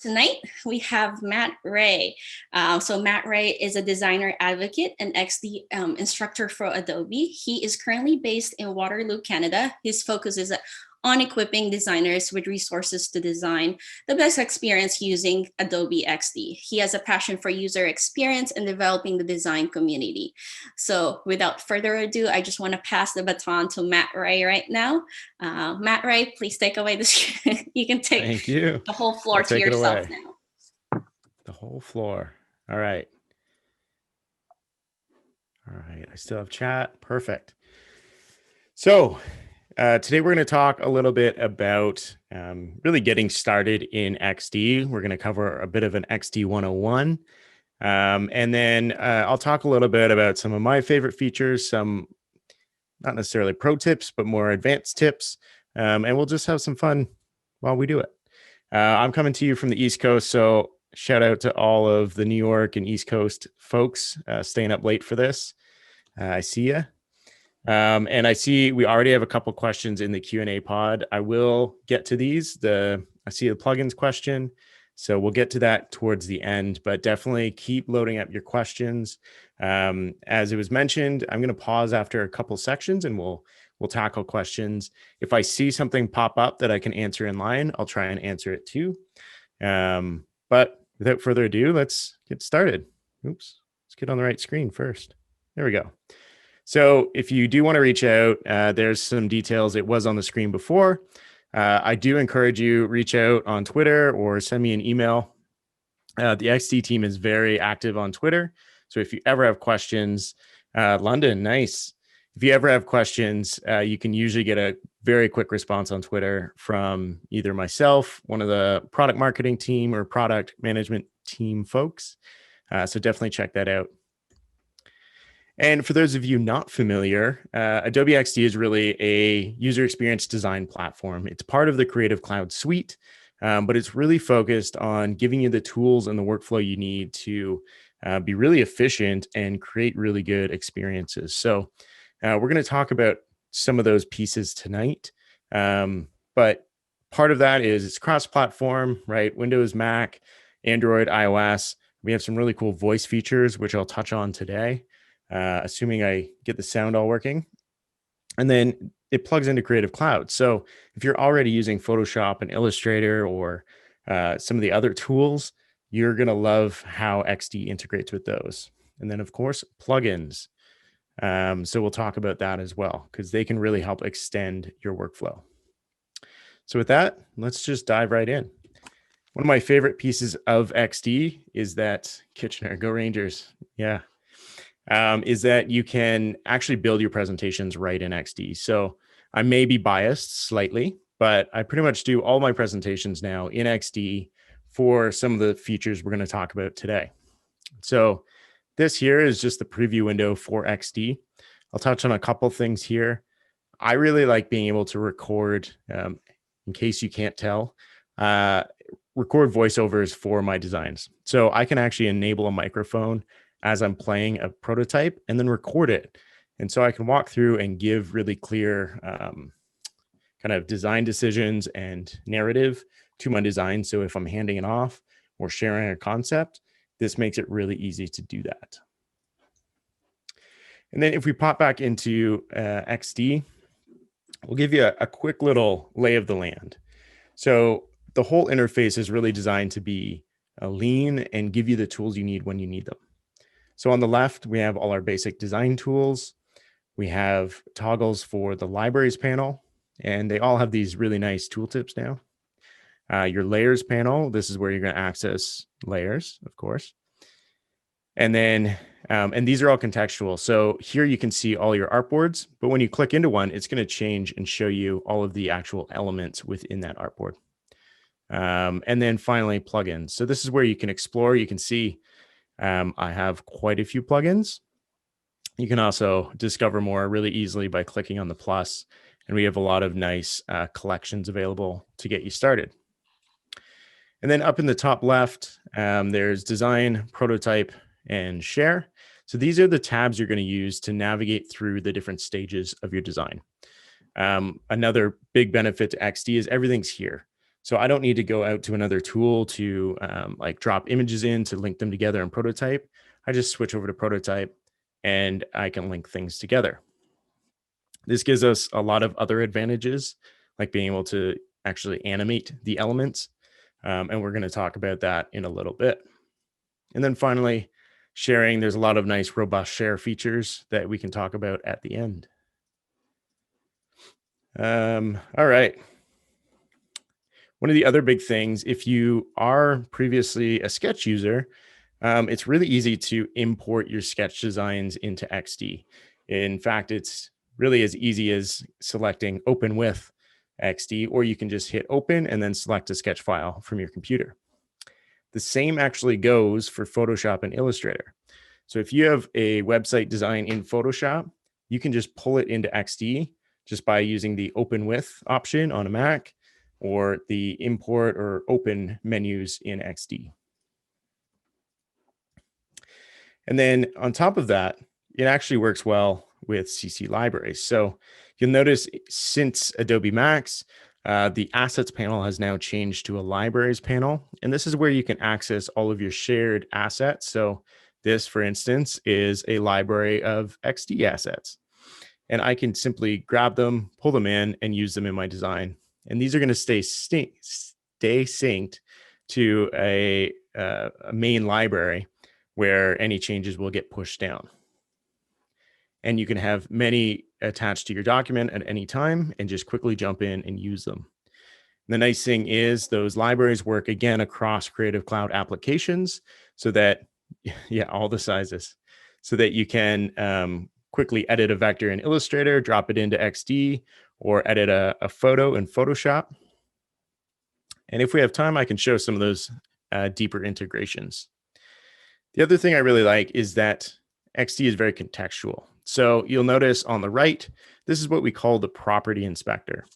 Tonight, we have Matt Rae. So Matt Rae is a designer advocate and XD instructor for Adobe. He is currently based in Waterloo, Canada. His focus is on equipping designers with resources to design the best experience using Adobe XD. He has a passion for user experience and developing the design community. So without further ado, I just want to pass the baton to Matt Rae right now. Matt Rae, please take away this. You can take Thank you. the whole floor to yourself now. The whole floor. All right. All right. I still have chat. Perfect. So today we're going to talk a little bit about really getting started in XD. We're going to cover a bit of an XD 101. And then I'll talk a little bit about some of my favorite features, some not necessarily pro tips, but more advanced tips. And we'll just have some fun while we do it. I'm coming to you from the East Coast, so shout out to all of the New York and East Coast folks staying up late for this. I see you. And I see we already have a couple questions in the Q&A pod. I will get to these. I see the plugins question, so we'll get to that towards the end, but definitely keep loading up your questions. As it was mentioned, I'm going to pause after a couple sections and we'll tackle questions. If I see something pop up that I can answer in line, I'll try and answer it too. But without further ado, let's get started. Oops, let's get on the right screen first. There we go. So if you do want to reach out, there's some details. It was on the screen before. I do encourage you reach out on Twitter or send me an email. The XD team is very active on Twitter. So if you ever have questions, London, nice. If you ever have questions, you can usually get a very quick response on Twitter from either myself, one of the product marketing team, or product management team folks. So definitely check that out. And for those of you not familiar, Adobe XD is really a user experience design platform. It's part of the Creative Cloud suite, but it's really focused on giving you the tools and the workflow you need to be really efficient and create really good experiences. So we're going to talk about some of those pieces tonight. But part of that is it's cross-platform, right? Windows, Mac, Android, iOS. We have some really cool voice features, which I'll touch on today. Assuming I get the sound all working. And then it plugs into Creative Cloud. So if you're already using Photoshop and Illustrator or some of the other tools, you're going to love how XD integrates with those. And then, of course, plugins. So we'll talk about that as well, because they can really help extend your workflow. So with that, let's just dive right in. One of my favorite pieces of XD is that Kitchener, go Rangers. Yeah. Is that you can actually build your presentations right in XD. So I may be biased slightly, but I pretty much do all my presentations now in XD for some of the features we're going to talk about today. So this here is just the preview window for XD. I'll touch on a couple things here. I really like being able to record, in case you can't tell, record voiceovers for my designs. So I can actually enable a microphone as I'm playing a prototype and then record it. And so I can walk through and give really clear kind of design decisions and narrative to my design. So if I'm handing it off or sharing a concept, this makes it really easy to do that. And then if we pop back into XD, we'll give you a quick little lay of the land. So the whole interface is really designed to be lean and give you the tools you need when you need them. So on the left, we have all our basic design tools. We have toggles for the libraries panel, and they all have these really nice tooltips now. Your layers panel, this is where you're going to access layers, of course. And then, and these are all contextual. So here you can see all your artboards, but when you click into one, it's going to change and show you all of the actual elements within that artboard. And then finally, plugins. So this is where you can explore. You can see I have quite a few plugins. You can also discover more really easily by clicking on the plus, and we have a lot of nice collections available to get you started. And then up in the top left, there's design, prototype, and share. So these are the tabs you're going to use to navigate through the different stages of your design. Another big benefit to XD is everything's here. So I don't need to go out to another tool to like drop images in to link them together in Prototype. I just switch over to Prototype and I can link things together. This gives us a lot of other advantages, like being able to actually animate the elements. And we're going to talk about that in a little bit. And then finally, sharing. There's a lot of nice robust share features that we can talk about at the end. All right. One of the other big things, if you are previously a Sketch user, it's really easy to import your Sketch designs into XD. In fact, it's really as easy as selecting Open with XD, or you can just hit Open and then select a Sketch file from your computer. The same actually goes for Photoshop and Illustrator. So if you have a website design in Photoshop, you can just pull it into XD just by using the Open with option on a Mac or the import or open menus in XD. And then on top of that, it actually works well with CC libraries. So you'll notice since Adobe Max, the assets panel has now changed to a libraries panel. And this is where you can access all of your shared assets. So this, for instance, is a library of XD assets. And I can simply grab them, pull them in, and use them in my design. And these are going to stay synced to a main library where any changes will get pushed down. And you can have many attached to your document at any time and just quickly jump in and use them. And the nice thing is those libraries work again across Creative Cloud applications so that, yeah, all the sizes, so that you can quickly edit a vector in Illustrator, drop it into XD, or edit a photo in Photoshop. And if we have time, I can show some of those deeper integrations. The other thing I really like is that XD is very contextual. So you'll notice on the right, this is what we call the property inspector.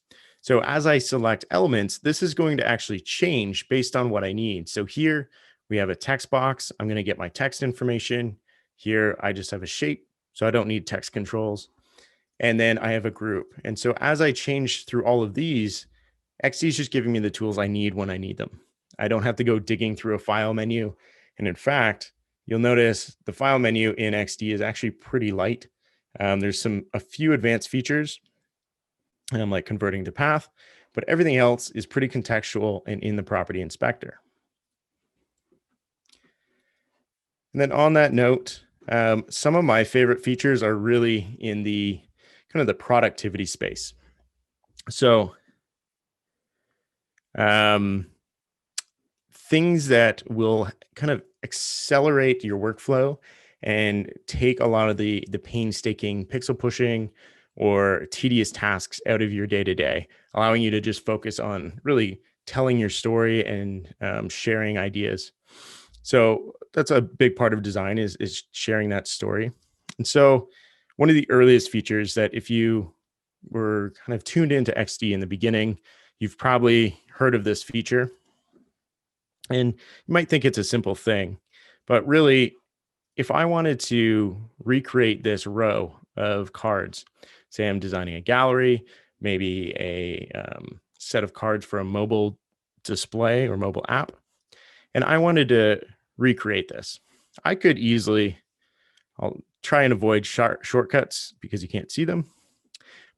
So as I select elements, this is going to actually change based on what I need. So here we have a text box. I'm going to get my text information. Here I just have a shape, so I don't need text controls. And then I have a group. And so as I change through all of these, XD is just giving me the tools I need when I need them. I don't have to go digging through a file menu. And in fact, you'll notice the file menu in XD is actually pretty light. There's a few advanced features, like converting to path, but everything else is pretty contextual and in the property inspector. And then on that note, some of my favorite features are really in the kind of the productivity space. So things that will kind of accelerate your workflow and take a lot of the painstaking pixel pushing or tedious tasks out of your day-to-day, allowing you to just focus on really telling your story and sharing ideas. So that's a big part of design is sharing that story. And so one of the earliest features that if you were kind of tuned into XD in the beginning, you've probably heard of this feature. And you might think it's a simple thing, but really, if I wanted to recreate this row of cards, say I'm designing a gallery, maybe a set of cards for a mobile display or mobile app, and I wanted to recreate this, I could easily, I'll try and avoid shortcuts because you can't see them,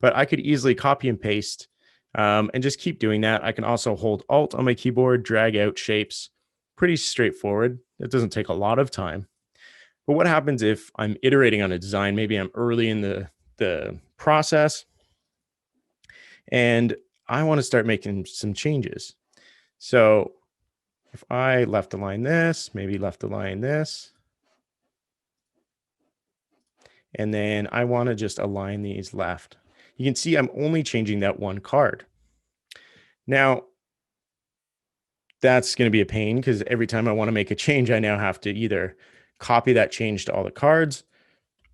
but I could easily copy and paste and just keep doing that. I can also hold Alt on my keyboard, drag out shapes, pretty straightforward. It doesn't take a lot of time. But what happens if I'm iterating on a design? Maybe I'm early in the process and I want to start making some changes. So if I left align this, maybe left align this, and then I want to just align these left, you can see I'm only changing that one card. Now, that's going to be a pain because every time I want to make a change, I now have to either copy that change to all the cards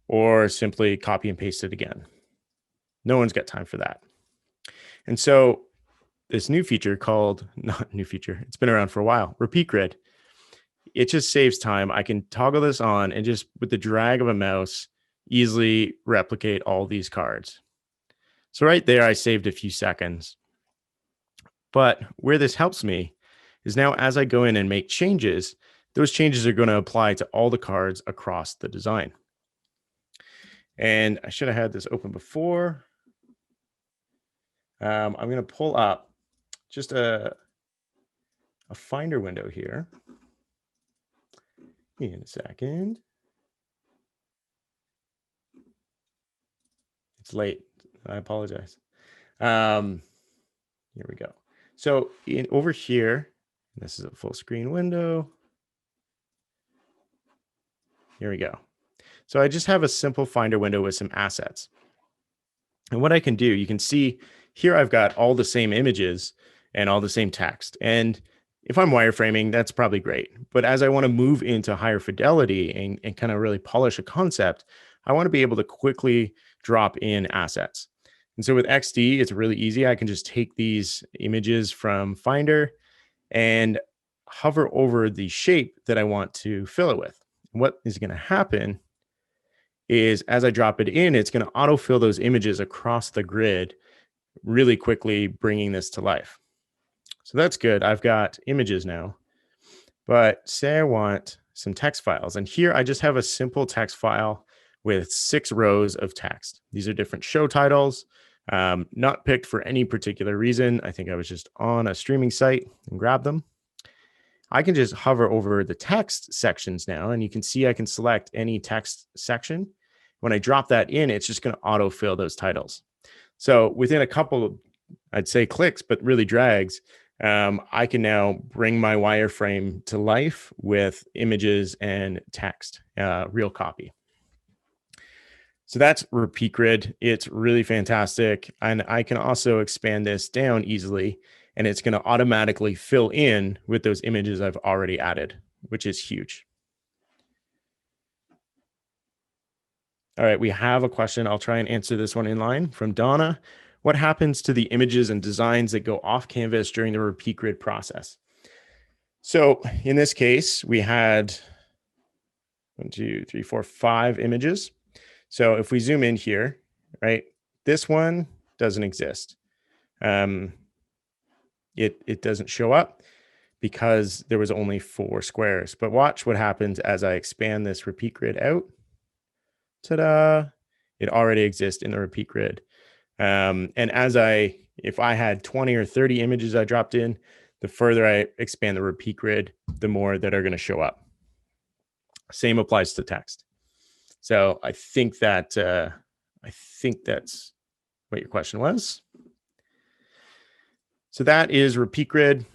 or simply copy and paste it again. No one's got time for that. And so this new feature called, not new feature, it's been around for a while, Repeat Grid. It just saves time. I can toggle this on and just with the drag of a mouse, easily replicate all these cards. So right there, I saved a few seconds. But where this helps me is now as I go in and make changes, those changes are going to apply to all the cards across the design. And I should have had this open before. I'm going to pull up just a Finder window here. In a second. It's late. I apologize. Here we go. So over here, this is a full screen window. Here we go. So I just have a simple Finder window with some assets. And what I can do, you can see here I've got all the same images and all the same text. And if I'm wireframing, that's probably great. But as I want to move into higher fidelity and kind of really polish a concept, I want to be able to quickly drop in assets. And so with XD, it's really easy. I can just take these images from Finder and hover over the shape that I want to fill it with. What is going to happen is as I drop it in, it's going to autofill those images across the grid really quickly, bringing this to life. So that's good. I've got images now, but say I want some text files. And here I just have a simple text file with 6 rows of text. These are different show titles, not picked for any particular reason. I think I was just on a streaming site and grabbed them. I can just hover over the text sections now, and you can see I can select any text section. When I drop that in, it's just going to autofill those titles. So within a couple of, I'd say clicks, but really drags, I can now bring my wireframe to life with images and text, real copy. So that's Repeat Grid. It's really fantastic. And I can also expand this down easily, and it's going to automatically fill in with those images I've already added, which is huge. All right, we have a question. I'll try and answer this one in line from Donna. What happens to the images and designs that go off canvas during the Repeat Grid process? So in this case, we had 1, 2, 3, 4, 5 images. So if we zoom in here, right, this one doesn't exist. It doesn't show up because there was only 4 squares. But watch what happens as I expand this Repeat Grid out. Ta-da! It already exists in the Repeat Grid. And if I had 20 or 30 images I dropped in, the further I expand the Repeat Grid, the more that are going to show up. Same applies to text. So I think that's what your question was. So that is Repeat Grid.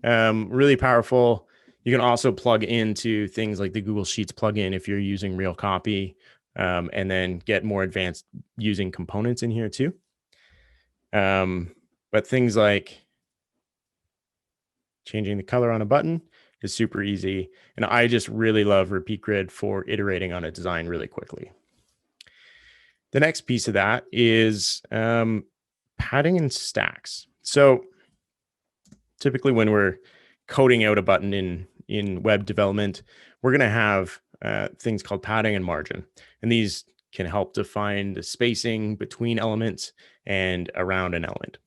Really powerful. You can also plug into things like the Google Sheets plugin if you're using real copy, and then get more advanced using components in here too. But things like changing the color on a button is super easy. And I just really love Repeat Grid for iterating on a design really quickly. The next piece of that is padding and stacks. So typically when we're coding out a button in web development, we're going to have things called padding and margin. And these can help define the spacing between elements and around an element.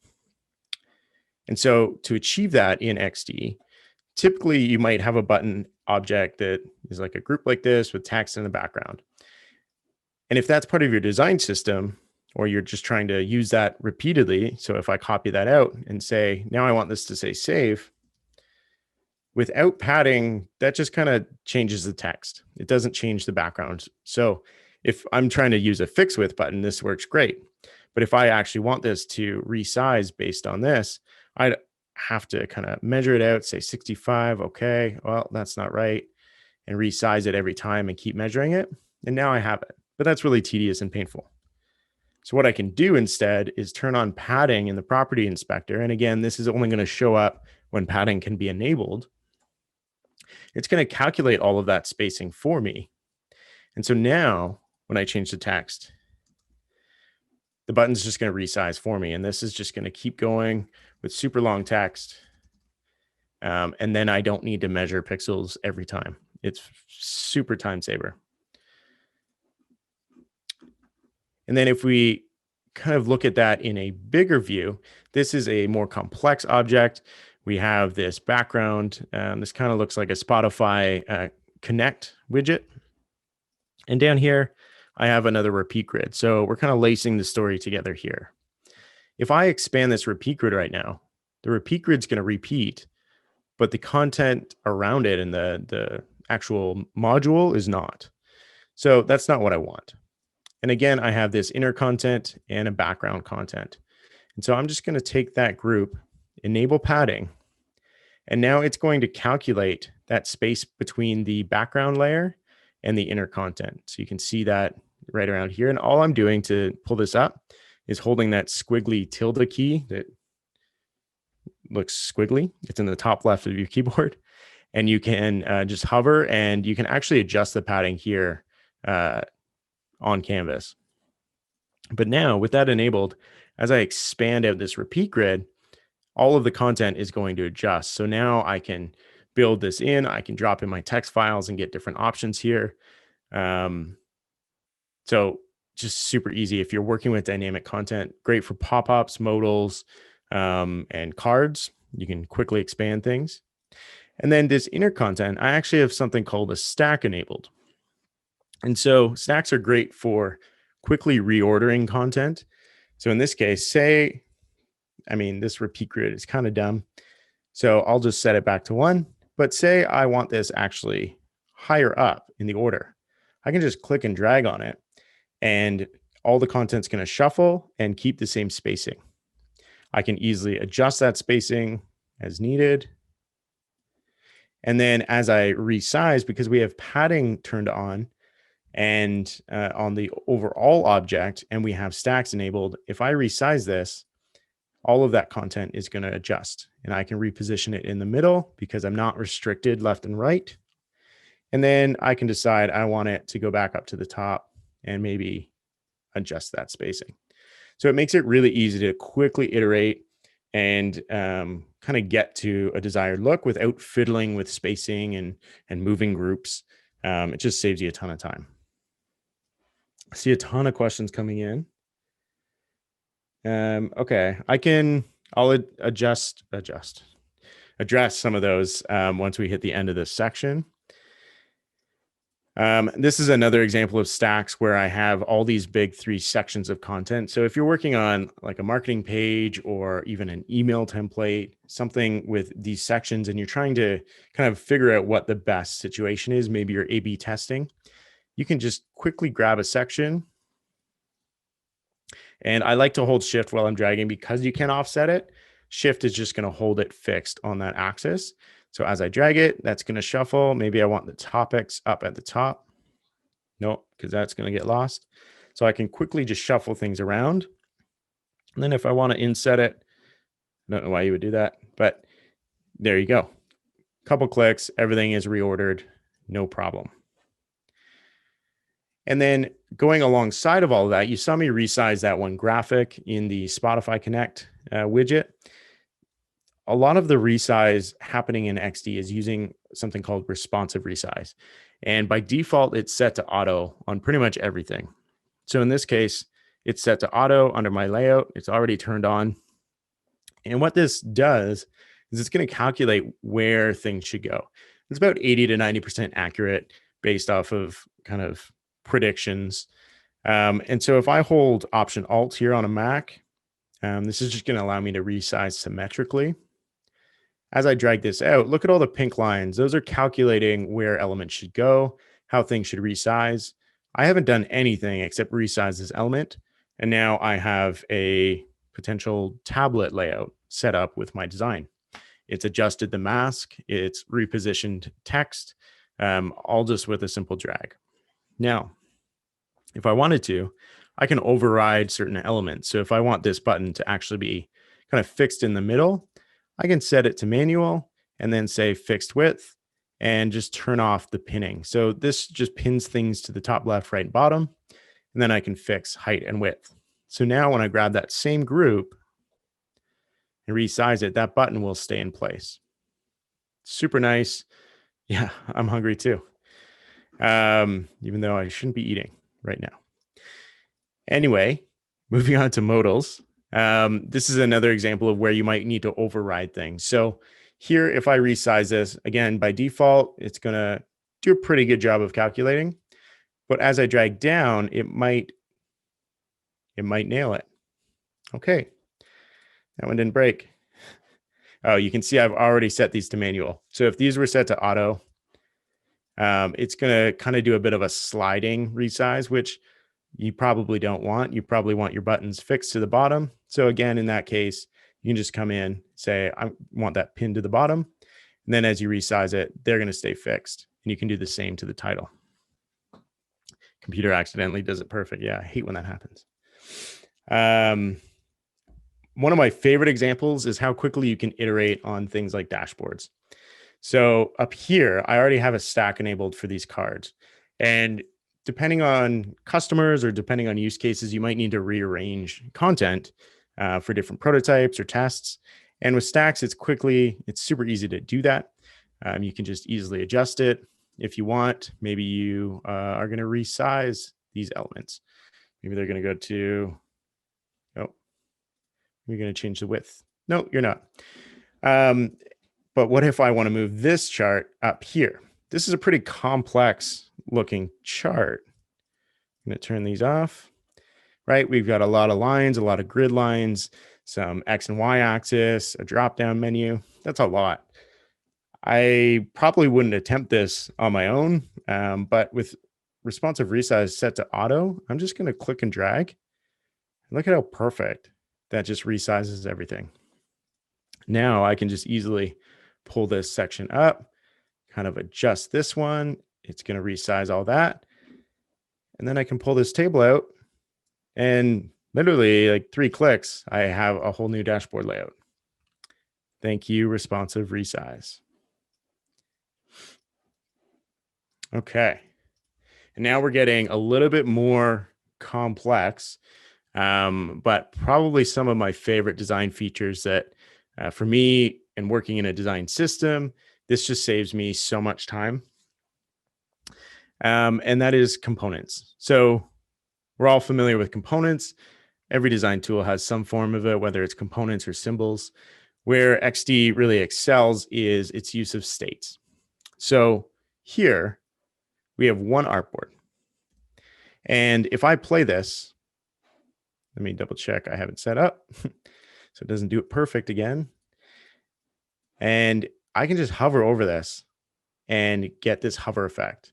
And so to achieve that in XD, typically you might have a button object that is like a group like this with text in the background. And if that's part of your design system, or you're just trying to use that repeatedly, so if I copy that out and say, now I want this to say save, without padding, that just kind of changes the text. It doesn't change the background. So if I'm trying to use a fix with button, this works great. But if I actually want this to resize based on this, I'd have to kind of measure it out, say 65, okay, well, that's not right, and resize it every time and keep measuring it. And now I have it, but that's really tedious and painful. So what I can do instead is turn on padding in the property inspector. And again, this is only going to show up when padding can be enabled. It's going to calculate all of that spacing for me. And so now when I change the text, the button's just going to resize for me. And this is just going to keep going with super long text. And then I don't need to measure pixels every time. It's super time saver. And then if we kind of look at that in a bigger view, this is a more complex object. We have this background. This kind of looks like a Spotify Connect widget. And down here, I have another repeat grid. So we're kind of lacing the story together here. If I expand this repeat grid right now, the repeat grid's going to repeat, but the content around it and the actual module is not. So that's not what I want. And again, I have this inner content and a background content. And so I'm just going to take that group, enable padding, and now it's going to calculate that space between the background layer and the inner content. So you can see that right around here. And all I'm doing to pull this up is holding that squiggly tilde key that looks squiggly. It's in the top left of your keyboard. And you can just hover, and you can actually adjust the padding here on canvas. But now with that enabled, as I expand out this repeat grid, all of the content is going to adjust. So now I can build this in, I can drop in my text files and get different options here. So just super easy. If you're working with dynamic content, great for pop-ups, modals, and cards. You can quickly expand things. And then this inner content, I actually have something called a stack enabled. And so stacks are great for quickly reordering content. So in this case, this repeat grid is kind of dumb. So I'll just set it back to 1. But say I want this actually higher up in the order. I can just click and drag on it, and all the content's going to shuffle and keep the same spacing. I can easily adjust that spacing as needed. And then as I resize, because we have padding turned on and on the overall object, and we have stacks enabled, if I resize this, all of that content is going to adjust, and I can reposition it in the middle because I'm not restricted left and right. And then I can decide I want it to go back up to the top and maybe adjust that spacing. So it makes it really easy to quickly iterate and kind of get to a desired look without fiddling with spacing and moving groups. It just saves you a ton of time. I see a ton of questions coming in. Okay, I'll address some of those once we hit the end of this section. This is another example of stacks where I have all these big 3 sections of content. So if you're working on like a marketing page or even an email template, something with these sections, and you're trying to kind of figure out what the best situation is, maybe you're A/B testing, you can just quickly grab a section. And I like to hold shift while I'm dragging because you can offset it. Shift is just going to hold it fixed on that axis. So as I drag it, that's going to shuffle. Maybe I want the topics up at the top. Nope, because that's going to get lost. So I can quickly just shuffle things around. And then if I want to inset it, I don't know why you would do that, but there you go. Couple clicks, everything is reordered, no problem. And then going alongside of all of that, you saw me resize that one graphic in the Spotify Connect widget. A lot of the resize happening in XD is using something called responsive resize. And by default, it's set to auto on pretty much everything. So in this case, it's set to auto under my layout. It's already turned on. And what this does is it's going to calculate where things should go. It's about 80 to 90% accurate based off of kind of predictions. And so if I hold Option Alt here on a Mac, this is just going to allow me to resize symmetrically. As I drag this out, look at all the pink lines. Those are calculating where elements should go, how things should resize. I haven't done anything except resize this element. And now I have a potential tablet layout set up with my design. It's adjusted the mask, it's repositioned text, all just with a simple drag. Now, if I wanted to, I can override certain elements. So if I want this button to actually be kind of fixed in the middle, I can set it to manual and then say fixed width and just turn off the pinning. So this just pins things to the top, left, right, and bottom. And then I can fix height and width. So now when I grab that same group and resize it, that button will stay in place. Super nice. Yeah, I'm hungry too. Even though I shouldn't be eating right now. Anyway, moving on to modals. This is another example of where you might need to override things. So here, if I resize this, again, by default, it's going to do a pretty good job of calculating. But as I drag down, it might nail it. Okay, that one didn't break. Oh, you can see I've already set these to manual. So if these were set to auto, it's going to kind of do a bit of a sliding resize, which you probably don't want. You probably want your buttons fixed to the bottom. So again, in that case, you can just come in, say, I want that pinned to the bottom. And then as you resize it, they're going to stay fixed. And you can do the same to the title. Computer accidentally does it perfect. Yeah, I hate when that happens. One of my favorite examples is how quickly you can iterate on things like dashboards. So up here, I already have a stack enabled for these cards. And depending on customers or depending on use cases, you might need to rearrange content for different prototypes or tests. And with stacks, it's super easy to do that. You can just easily adjust it. If you want, maybe you are going to resize these elements. Maybe they're going to go to, oh, you're going to change the width. No, you're not. But what if I want to move this chart up here? This is a pretty complex looking chart. I'm going to turn these off, right? We've got a lot of lines, a lot of grid lines, some X and Y axis, a drop-down menu. That's a lot. I probably wouldn't attempt this on my own, but with responsive resize set to auto, I'm just going to click and drag. Look at how perfect that just resizes everything. Now I can just easily pull this section up, kind of adjust this one. It's going to resize all that. And then I can pull this table out and literally like 3 clicks, I have a whole new dashboard layout. Thank you, responsive resize. Okay. And now we're getting a little bit more complex, but probably some of my favorite design features that for me and working in a design system, this just saves me so much time. And that is components. So we're all familiar with components. Every design tool has some form of it, whether it's components or symbols. Where XD really excels is its use of states. So here we have one artboard. And if I play this, let me double check I have it set up so it doesn't do it perfect again. And I can just hover over this and get this hover effect.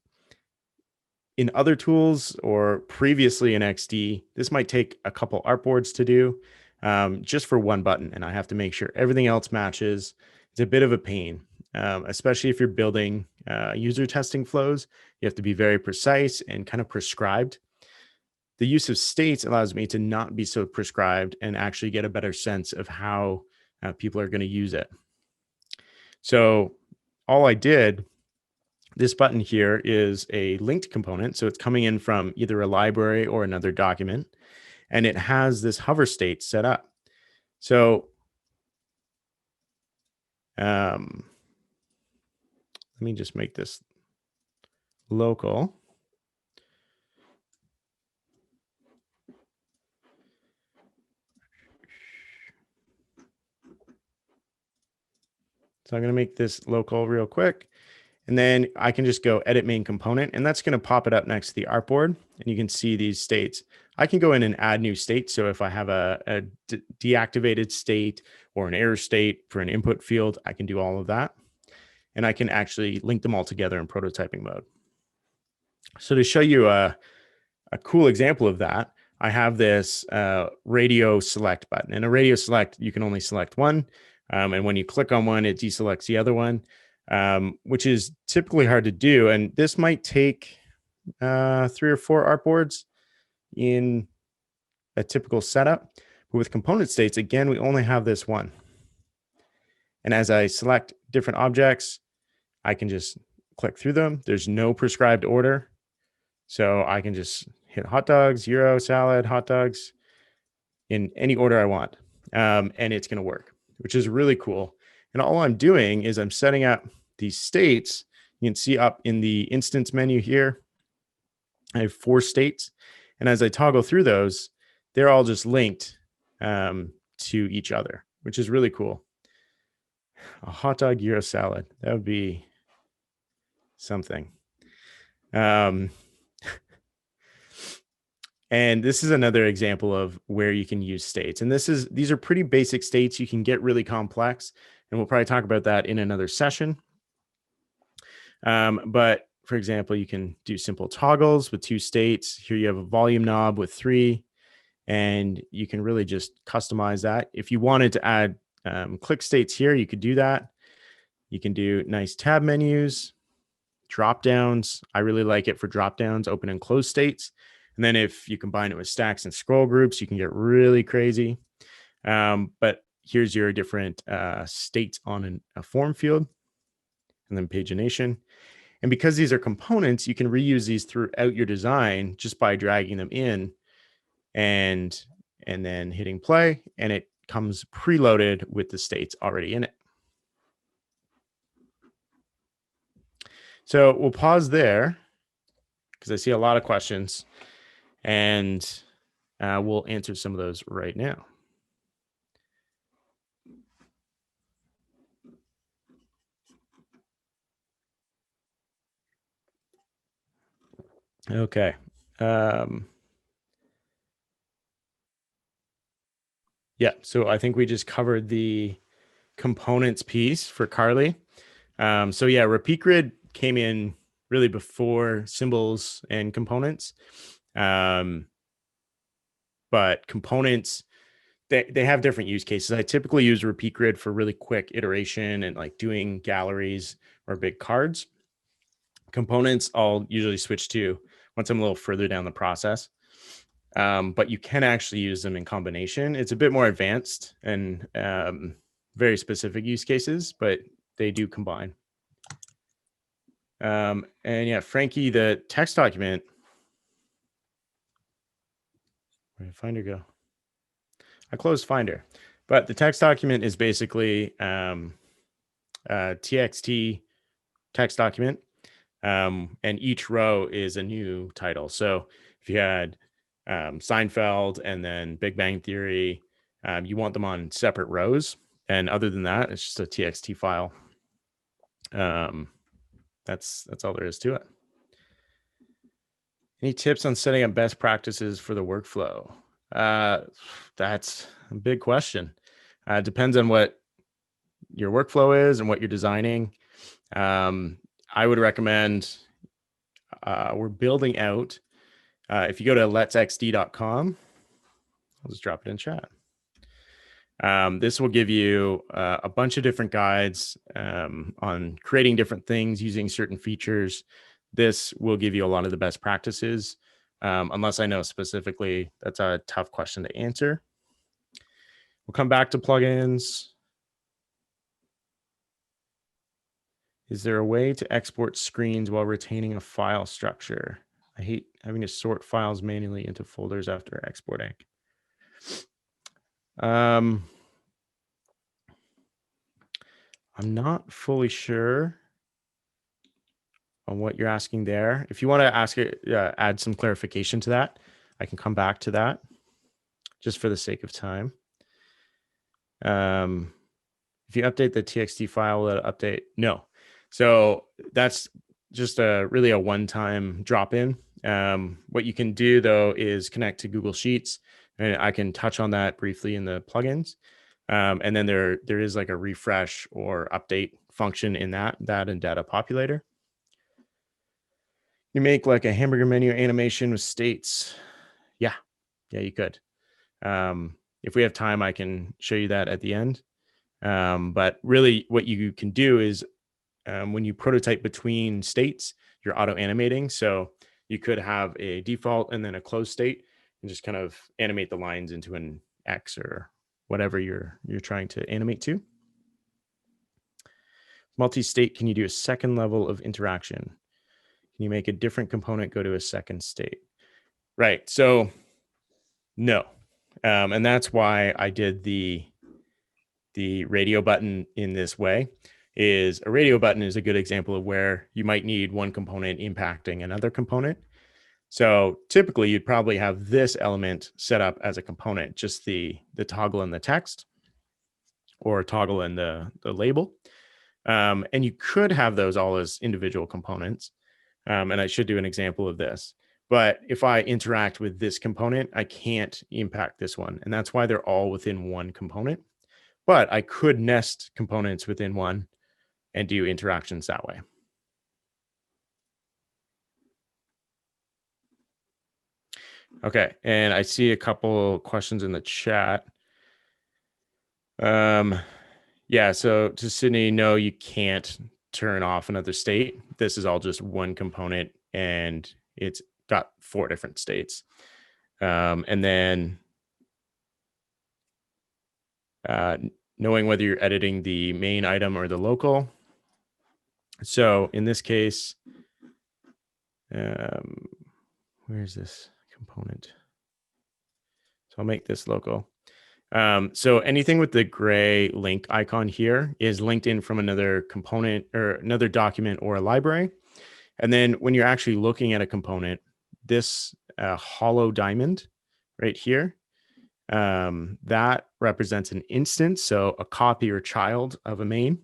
In other tools or previously in XD, this might take a couple artboards to do just for one button. And I have to make sure everything else matches. It's a bit of a pain, especially if you're building user testing flows. You have to be very precise and kind of prescribed. The use of states allows me to not be so prescribed and actually get a better sense of how people are going to use it. So all I did, this button here is a linked component. So it's coming in from either a library or another document, and it has this hover state set up. So let me just make this local. So I'm going to make this local real quick. And then I can just go edit main component, and that's going to pop it up next to the artboard. And you can see these states. I can go in and add new states. So if I have a deactivated state or an error state for an input field, I can do all of that. And I can actually link them all together in prototyping mode. So to show you a cool example of that, I have this radio select button. And a radio select, you can only select one. And when you click on one, it deselects the other one, which is typically hard to do. And this might take 3 or 4 artboards in a typical setup. But with component states, again, we only have this one. And as I select different objects, I can just click through them. There's no prescribed order. So I can just hit hot dogs, gyro, salad, hot dogs in any order I want. And it's going to work, which is really cool. And all I'm doing is I'm setting up these states. You can see up in the instance menu here, I have 4 states. And as I toggle through those, they're all just linked to each other, which is really cool. A hot dog gyro salad, that would be something. And this is another example of where you can use states. And these are pretty basic states. You can get really complex, and we'll probably talk about that in another session. But for example, you can do simple toggles with 2 states. Here you have a volume knob with 3, and you can really just customize that. If you wanted to add click states here, you could do that. You can do nice tab menus, drop downs. I really like it for drop downs, open and close states. And then if you combine it with stacks and scroll groups, you can get really crazy. But here's your different states on a form field, and then pagination. And because these are components, you can reuse these throughout your design just by dragging them in and then hitting play, and it comes preloaded with the states already in it. So we'll pause there because I see a lot of questions, and we'll answer some of those right now. Okay. Yeah, so I think we just covered the components piece for Carly. So yeah, Repeat Grid came in really before symbols and components. But components, they have different use cases. I typically use Repeat Grid for really quick iteration and like doing galleries or big cards. Components I'll usually switch to once I'm a little further down the process. But you can actually use them in combination. It's a bit more advanced and very specific use cases, but they do combine. And yeah, Frankie, the text document, where did Finder go? I closed Finder, but the text document is basically TXT text document, and each row is a new title. So if you had Seinfeld and then Big Bang Theory, you want them on separate rows. And other than that, it's just a TXT file. That's all there is to it. Any tips on setting up best practices for the workflow? That's a big question. Depends on what your workflow is and what you're designing. I would recommend we're building out. If you go to letsxd.com, I'll just drop it in chat. This will give you a bunch of different guides on creating different things using certain features. This will give you a lot of the best practices. Unless I know specifically, that's a tough question to answer. We'll come back to plugins. Is there a way to export screens while retaining a file structure? I hate having to sort files manually into folders after exporting. I'm not fully sure on what you're asking there. If you want to ask it, add some clarification to that, I can come back to that just for the sake of time. If you update the TXT file, will it update? No. So that's just really a one-time drop-in. What you can do though is connect to Google Sheets, and I can touch on that briefly in the plugins. And then there is like a refresh or update function in that and data populator. You make like a hamburger menu animation with states. Yeah, you could. If we have time, I can show you that at the end. But really what you can do is when you prototype between states, you're auto animating. So you could have a default and then a closed state and just kind of animate the lines into an X or whatever you're trying to animate to. Multi-state, can you do a second level of interaction? Can you make a different component go to a second state? Right, so no. And that's why I did the radio button in this way. Is a radio button is a good example of where you might need one component impacting another component. So typically you'd probably have this element set up as a component, just the toggle in the text or toggle in the label. And you could have those all as individual components. And I should do an example of this. But if I interact with this component, I can't impact this one. And that's why they're all within one component. But I could nest components within one and do interactions that way. Okay, and I see a couple questions in the chat. Yeah, so to Sydney, no, you can't turn off another state. This is all just one component and it's got 4 different states. And then knowing whether you're editing the main item or the local. So in this case, where's this component? So I'll make this local. So anything with the gray link icon here is linked in from another component or another document or a library. And then when you're actually looking at a component, this hollow diamond right here, that represents an instance, so a copy or child of a main.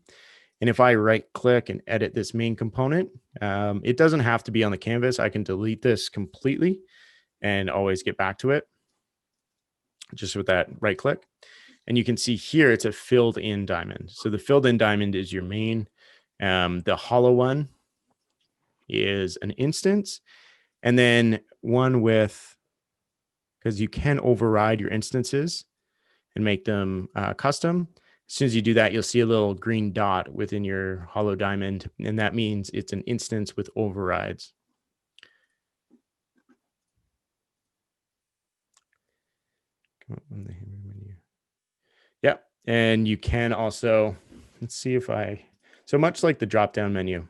And if I right click and edit this main component, it doesn't have to be on the canvas. I can delete this completely and always get back to it just with that right click. And you can see here, it's a filled in diamond. So the filled in diamond is your main. The hollow one is an instance. And then one with, because you can override your instances and make them custom. As soon as you do that, you'll see a little green dot within your hollow diamond. And that means it's an instance with overrides. Come up on the hammer menu. Yeah, and you can also, let's see if so much like the drop-down menu.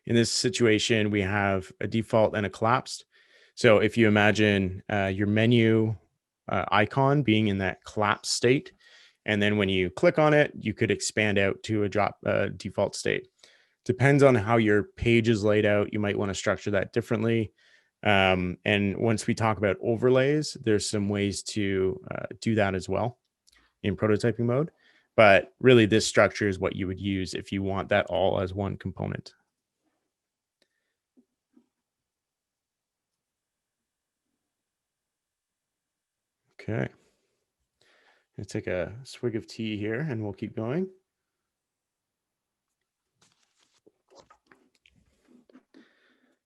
In this situation, we have a default and a collapsed. So if you imagine your menu icon being in that collapsed state, and then when you click on it, you could expand out to a default state. Depends on how your page is laid out. You might want to structure that differently. And once we talk about overlays, there's some ways to do that as well in prototyping mode. But really, this structure is what you would use if you want that all as one component. Okay. Let's take a swig of tea here and we'll keep going.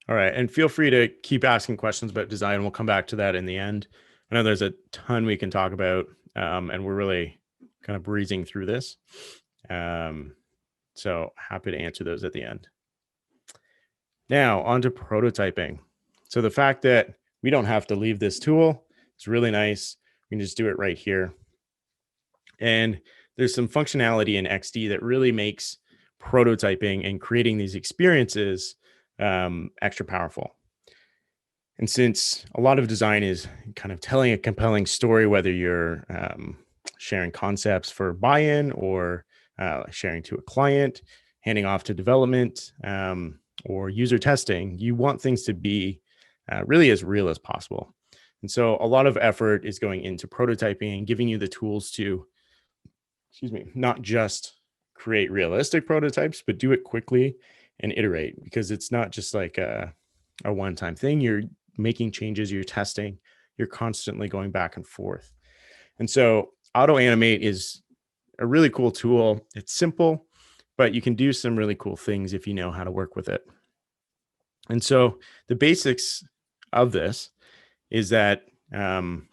All right, and feel free to keep asking questions about design. We'll come back to that in the end. I know there's a ton we can talk about, and we're really kind of breezing through this. So happy to answer those at the end. Now, on to prototyping. So the fact that we don't have to leave this tool is really nice. We can just do it right here. And there's some functionality in XD that really makes prototyping and creating these experiences extra powerful. And since a lot of design is kind of telling a compelling story, whether you're sharing concepts for buy-in or sharing to a client, handing off to development or user testing, you want things to be really as real as possible. And so a lot of effort is going into prototyping and giving you the tools to, not just create realistic prototypes, but do it quickly and iterate, because it's not just like a one-time thing. You're making changes, you're testing, you're constantly going back and forth. And so auto animate is a really cool tool. It's simple, but you can do some really cool things if you know how to work with it. And so the basics of this is that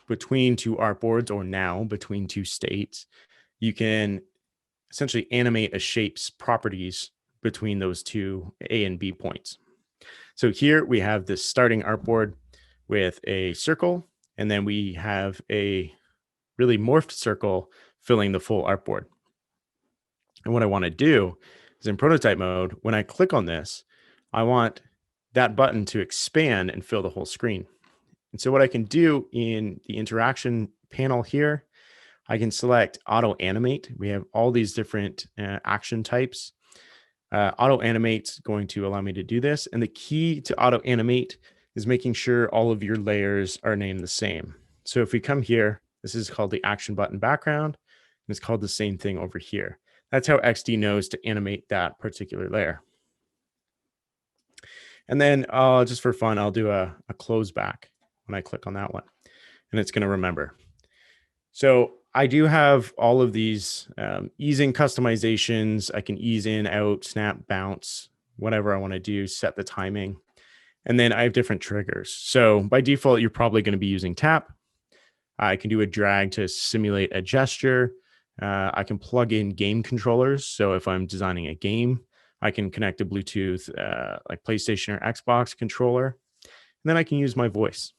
between two artboards, or now between two states, you can essentially animate a shape's properties between those two A and B points. So here we have this starting artboard with a circle, and then we have a really morphed circle filling the full artboard. And what I want to do is, in prototype mode, when I click on this, I want that button to expand and fill the whole screen. And so what I can do in the interaction panel here, I can select auto animate. We have all these different action types. Auto animate is going to allow me to do this. And the key to auto animate is making sure all of your layers are named the same. So if we come here, this is called the action button background, and it's called the same thing over here. That's how XD knows to animate that particular layer. And then just for fun, I'll do a close back when I click on that one, and it's going to remember. So I do have all of these easing customizations. I can ease in, out, snap, bounce, whatever I want to do, set the timing. And then I have different triggers. So by default, you're probably going to be using tap. I can do a drag to simulate a gesture. I can plug in game controllers. So if I'm designing a game, I can connect a Bluetooth like PlayStation or Xbox controller. And then I can use my voice.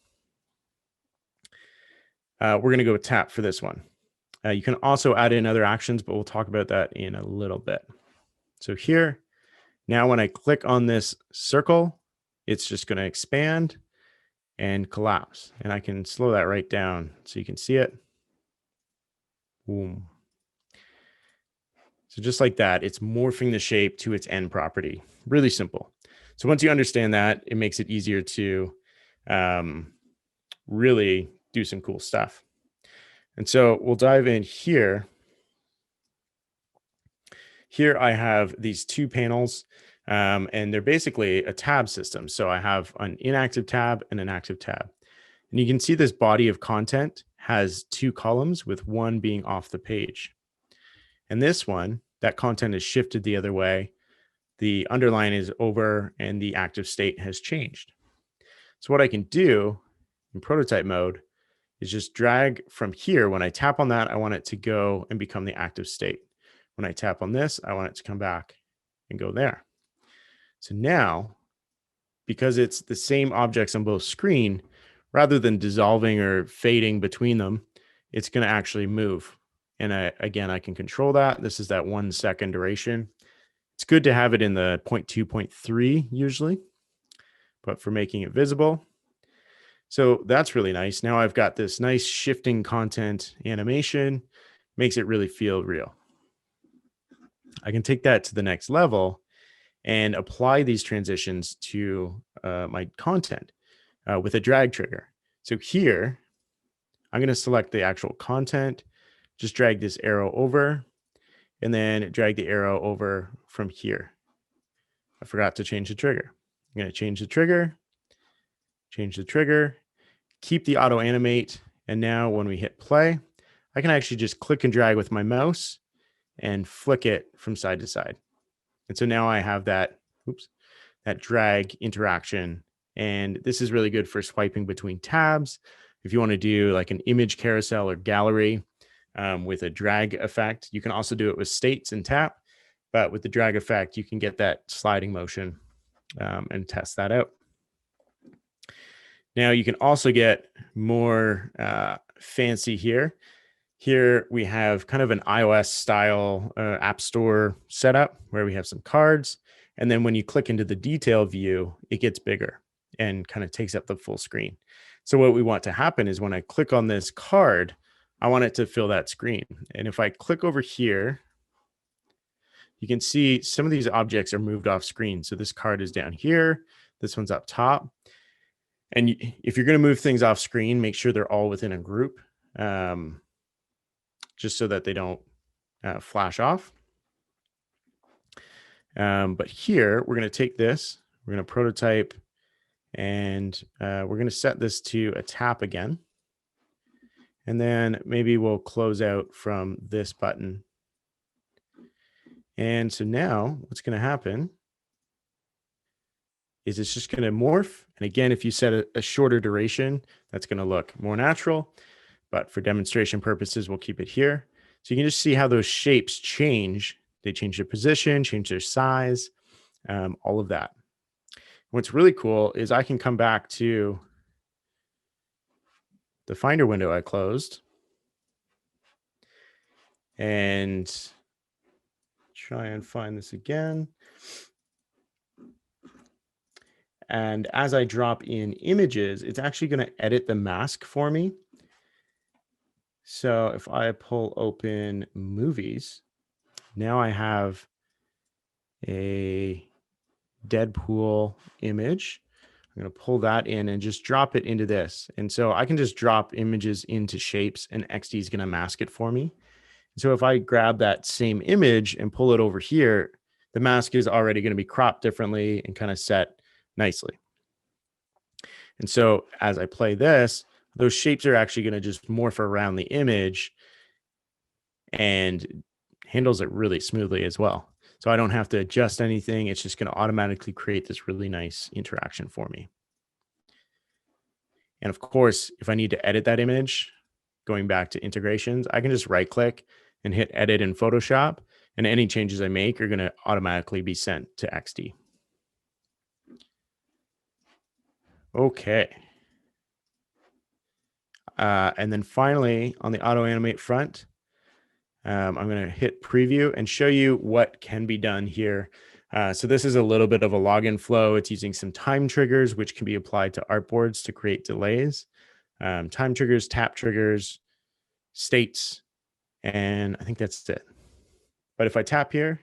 We're going to go with tap for this one. You can also add in other actions, but we'll talk about that in a little bit. So here, now when I click on this circle, it's just going to expand and collapse. And I can slow that right down so you can see it. Boom. So just like that, it's morphing the shape to its end property. Really simple. So once you understand that, it makes it easier to really do some cool stuff. And so we'll dive in here. Here I have these two panels, and they're basically a tab system. So I have an inactive tab and an active tab. And you can see this body of content has two columns with one being off the page. And this one, that content is shifted the other way. The underline is over and the active state has changed. So what I can do in prototype mode is just drag from here. When I tap on that, I want it to go and become the active state. When I tap on this, I want it to come back and go there. So now, because it's the same objects on both screen, rather than dissolving or fading between them, it's going to actually move. And again, I can control that. This is that 1 second duration. It's good to have it in the 0.2, 0.3 usually, but for making it visible. So that's really nice. Now I've got this nice shifting content animation, makes it really feel real. I can take that to the next level and apply these transitions to my content with a drag trigger. So here, I'm going to select the actual content, just drag this arrow over, and then drag the arrow over from here. I forgot to change the trigger. I'm going to change the trigger, keep the auto animate. And now when we hit play, I can actually just click and drag with my mouse and flick it from side to side. And so now I have that, that drag interaction. And this is really good for swiping between tabs. If you want to do like an image carousel or gallery with a drag effect, you can also do it with states and tap. But with the drag effect, you can get that sliding motion and test that out. Now you can also get more fancy here. Here we have kind of an iOS style app store setup where we have some cards. And then when you click into the detail view, it gets bigger and kind of takes up the full screen. So what we want to happen is when I click on this card, I want it to fill that screen. And if I click over here, you can see some of these objects are moved off screen. So this card is down here. This one's up top. And if you're going to move things off screen, make sure they're all within a group, just so that they don't flash off. But here, we're going to take this, we're going to prototype, and we're going to set this to a tap again. And then maybe we'll close out from this button. And so now what's going to happen is it's just going to morph. And again, if you set a shorter duration, that's going to look more natural. But for demonstration purposes, we'll keep it here. So you can just see how those shapes change. They change their position, change their size, all of that. What's really cool is I can come back to the Finder window I closed and try and find this again. And as I drop in images, it's actually going to edit the mask for me. So if I pull open movies, now I have a Deadpool image. I'm going to pull that in and just drop it into this. And so I can just drop images into shapes and XD is going to mask it for me. So if I grab that same image and pull it over here, the mask is already going to be cropped differently and kind of set nicely. And so as I play this, those shapes are actually going to just morph around the image and handles it really smoothly as well. So I don't have to adjust anything. It's just going to automatically create this really nice interaction for me. And of course, if I need to edit that image, going back to integrations, I can just right click and hit edit in Photoshop, and any changes I make are going to automatically be sent to XD. Okay. And then finally, on the auto animate front, I'm going to hit preview and show you what can be done here. So this is a little bit of a login flow. It's using some time triggers, which can be applied to artboards to create delays. Time triggers, tap triggers, states, and I think that's it. But if I tap here,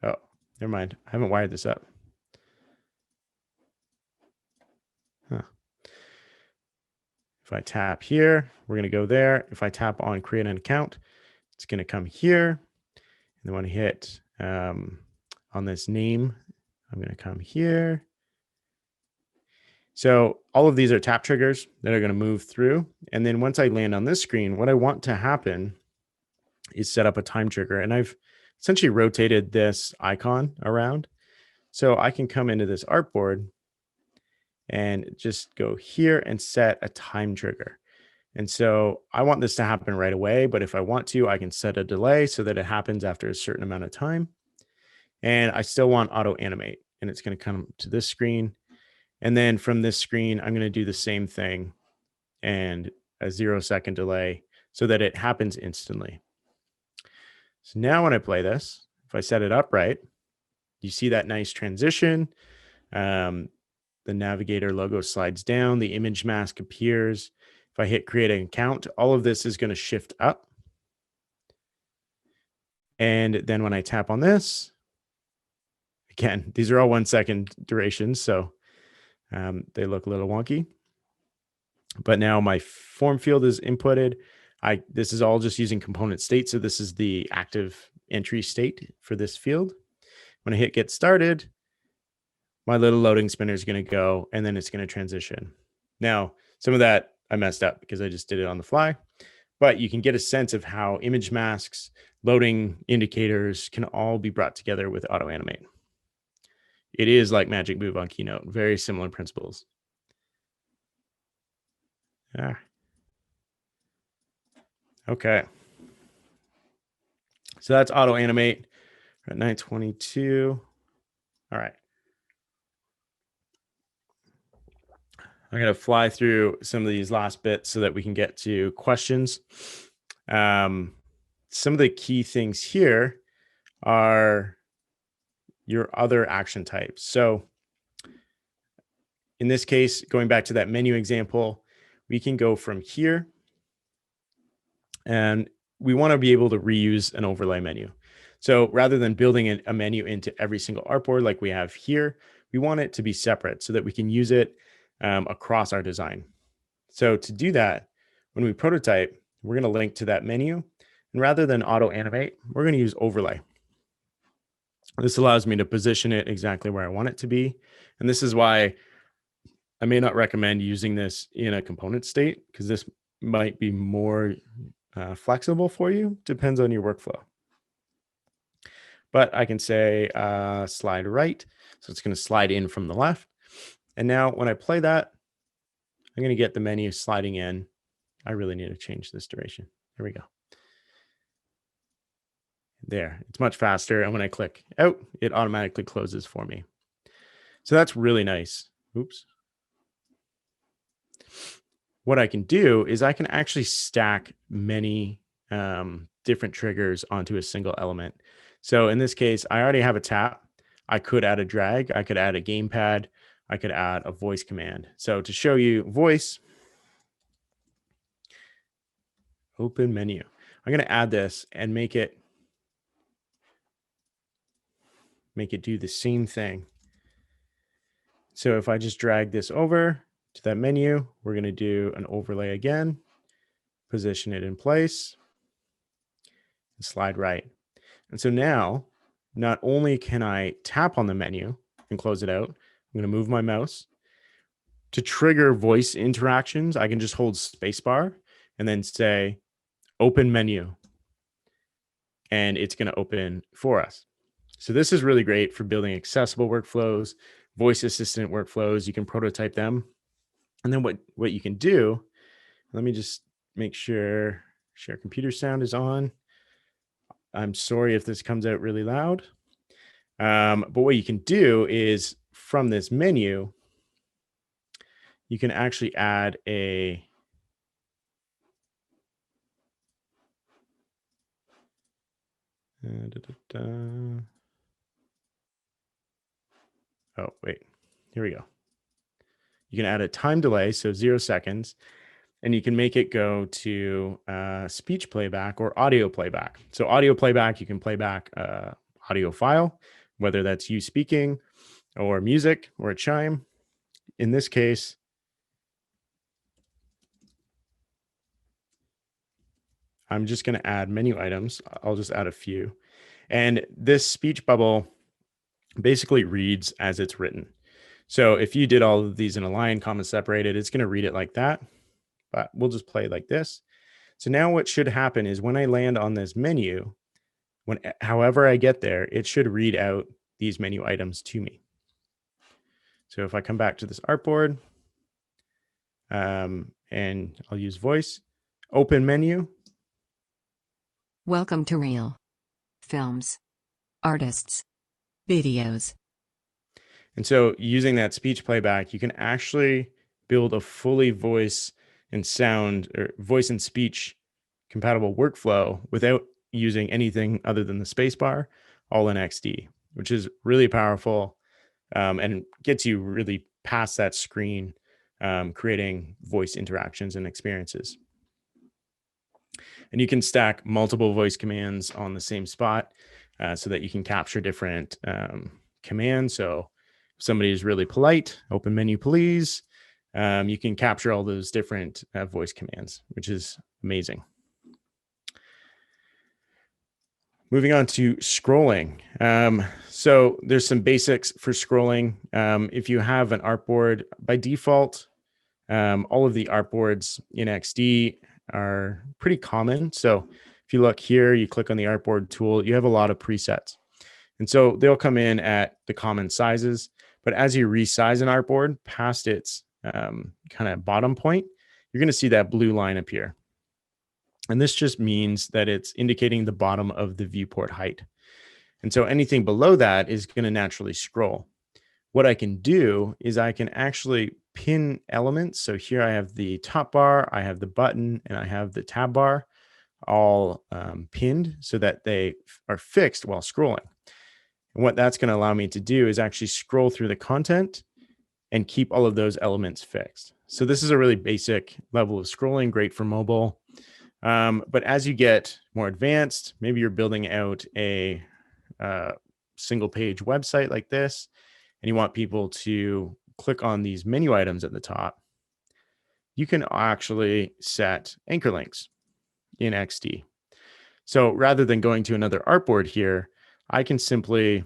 oh, never mind. I haven't wired this up. Huh. If I tap here, we're going to go there. If I tap on create an account, it's going to come here. And then when I hit on this name, I'm going to come here. So all of these are tap triggers that are going to move through. And then once I land on this screen, what I want to happen is set up a time trigger. And I've essentially rotated this icon around. So I can come into this artboard and just go here and set a time trigger. And so I want this to happen right away, but if I want to, I can set a delay so that it happens after a certain amount of time. And I still want auto animate, and it's going to come to this screen. And then from this screen, I'm going to do the same thing and a 0-second delay so that it happens instantly. So now when I play this, if I set it up right, you see that nice transition. The navigator logo slides down, the image mask appears. If I hit create an account, all of this is going to shift up. And then when I tap on this, again, these are all 1-second durations, so they look a little wonky. But now my form field is inputted. This is all just using component state. So this is the active entry state for this field. When I hit get started, my little loading spinner is going to go, and then it's going to transition. Now, some of that I messed up because I just did it on the fly, but you can get a sense of how image masks, loading indicators can all be brought together with auto animate. It is like Magic Move on Keynote, very similar principles. Okay. So that's auto animate at 9:22. All right. I'm going to fly through some of these last bits so that we can get to questions. Some of the key things here are your other action types. So in this case, going back to that menu example, we can go from here and we want to be able to reuse an overlay menu. So rather than building a menu into every single artboard like we have here, we want it to be separate so that we can use it across our design. So to do that, when we prototype, we're going to link to that menu. And rather than auto animate, we're going to use overlay. This allows me to position it exactly where I want it to be. And this is why I may not recommend using this in a component state, because this might be more flexible for you. Depends on your workflow. But I can say slide right. So it's going to slide in from the left. And now when I play that, I'm going to get the menu sliding in. I really need to change this duration. There we go. There, it's much faster. And when I click out, it automatically closes for me. So that's really nice. Oops. What I can do is I can actually stack many different triggers onto a single element. So in this case, I already have a tap. I could add a drag. I could add a gamepad. I could add a voice command. So to show you voice, open menu. I'm going to add this and make it do the same thing. So if I just drag this over to that menu, we're going to do an overlay again, position it in place, and slide right. And so now, not only can I tap on the menu and close it out, I'm going to move my mouse. To trigger voice interactions, I can just hold spacebar and then say open menu, and it's going to open for us. So this is really great for building accessible workflows, voice assistant workflows. You can prototype them. And then what you can do, let me just make sure share computer sound is on. I'm sorry if this comes out really loud. But what you can do is from this menu, you can actually add a oh, wait, here we go. You can add a time delay, so 0 seconds, and you can make it go to speech playback or audio playback. So audio playback, you can play back audio file, whether that's you speaking or music or a chime. In this case, I'm just going to add menu items. I'll just add a few. And this speech bubble basically reads as it's written. So if you did all of these in a line, comma separated, it's going to read it like that. But we'll just play like this. So now what should happen is when I land on this menu, however I get there, it should read out these menu items to me. So if I come back to this artboard, and I'll use voice, open menu. Welcome to Reel. Films. Artists. Videos. And so using that speech playback, you can actually build a fully voice and sound or voice and speech compatible workflow without using anything other than the spacebar, all in XD, which is really powerful and gets you really past that screen, creating voice interactions and experiences. And you can stack multiple voice commands on the same spot so that you can capture different commands. So if somebody is really polite, open menu, please. You can capture all those different voice commands, which is amazing. Moving on to scrolling. So there's some basics for scrolling. If you have an artboard, by default, all of the artboards in XD are pretty common. So if you look here, you click on the artboard tool, you have a lot of presets. And so they'll come in at the common sizes. But as you resize an artboard past its kind of bottom point, you're going to see that blue line appear. And this just means that it's indicating the bottom of the viewport height. And so anything below that is going to naturally scroll. What I can do is I can actually pin elements. So here I have the top bar, I have the button, and I have the tab bar all pinned so that they are fixed while scrolling. And what that's going to allow me to do is actually scroll through the content and keep all of those elements fixed. So this is a really basic level of scrolling, great for mobile. But as you get more advanced, maybe you're building out a single page website like this, and you want people to click on these menu items at the top, you can actually set anchor links in XD. So rather than going to another artboard here, I can simply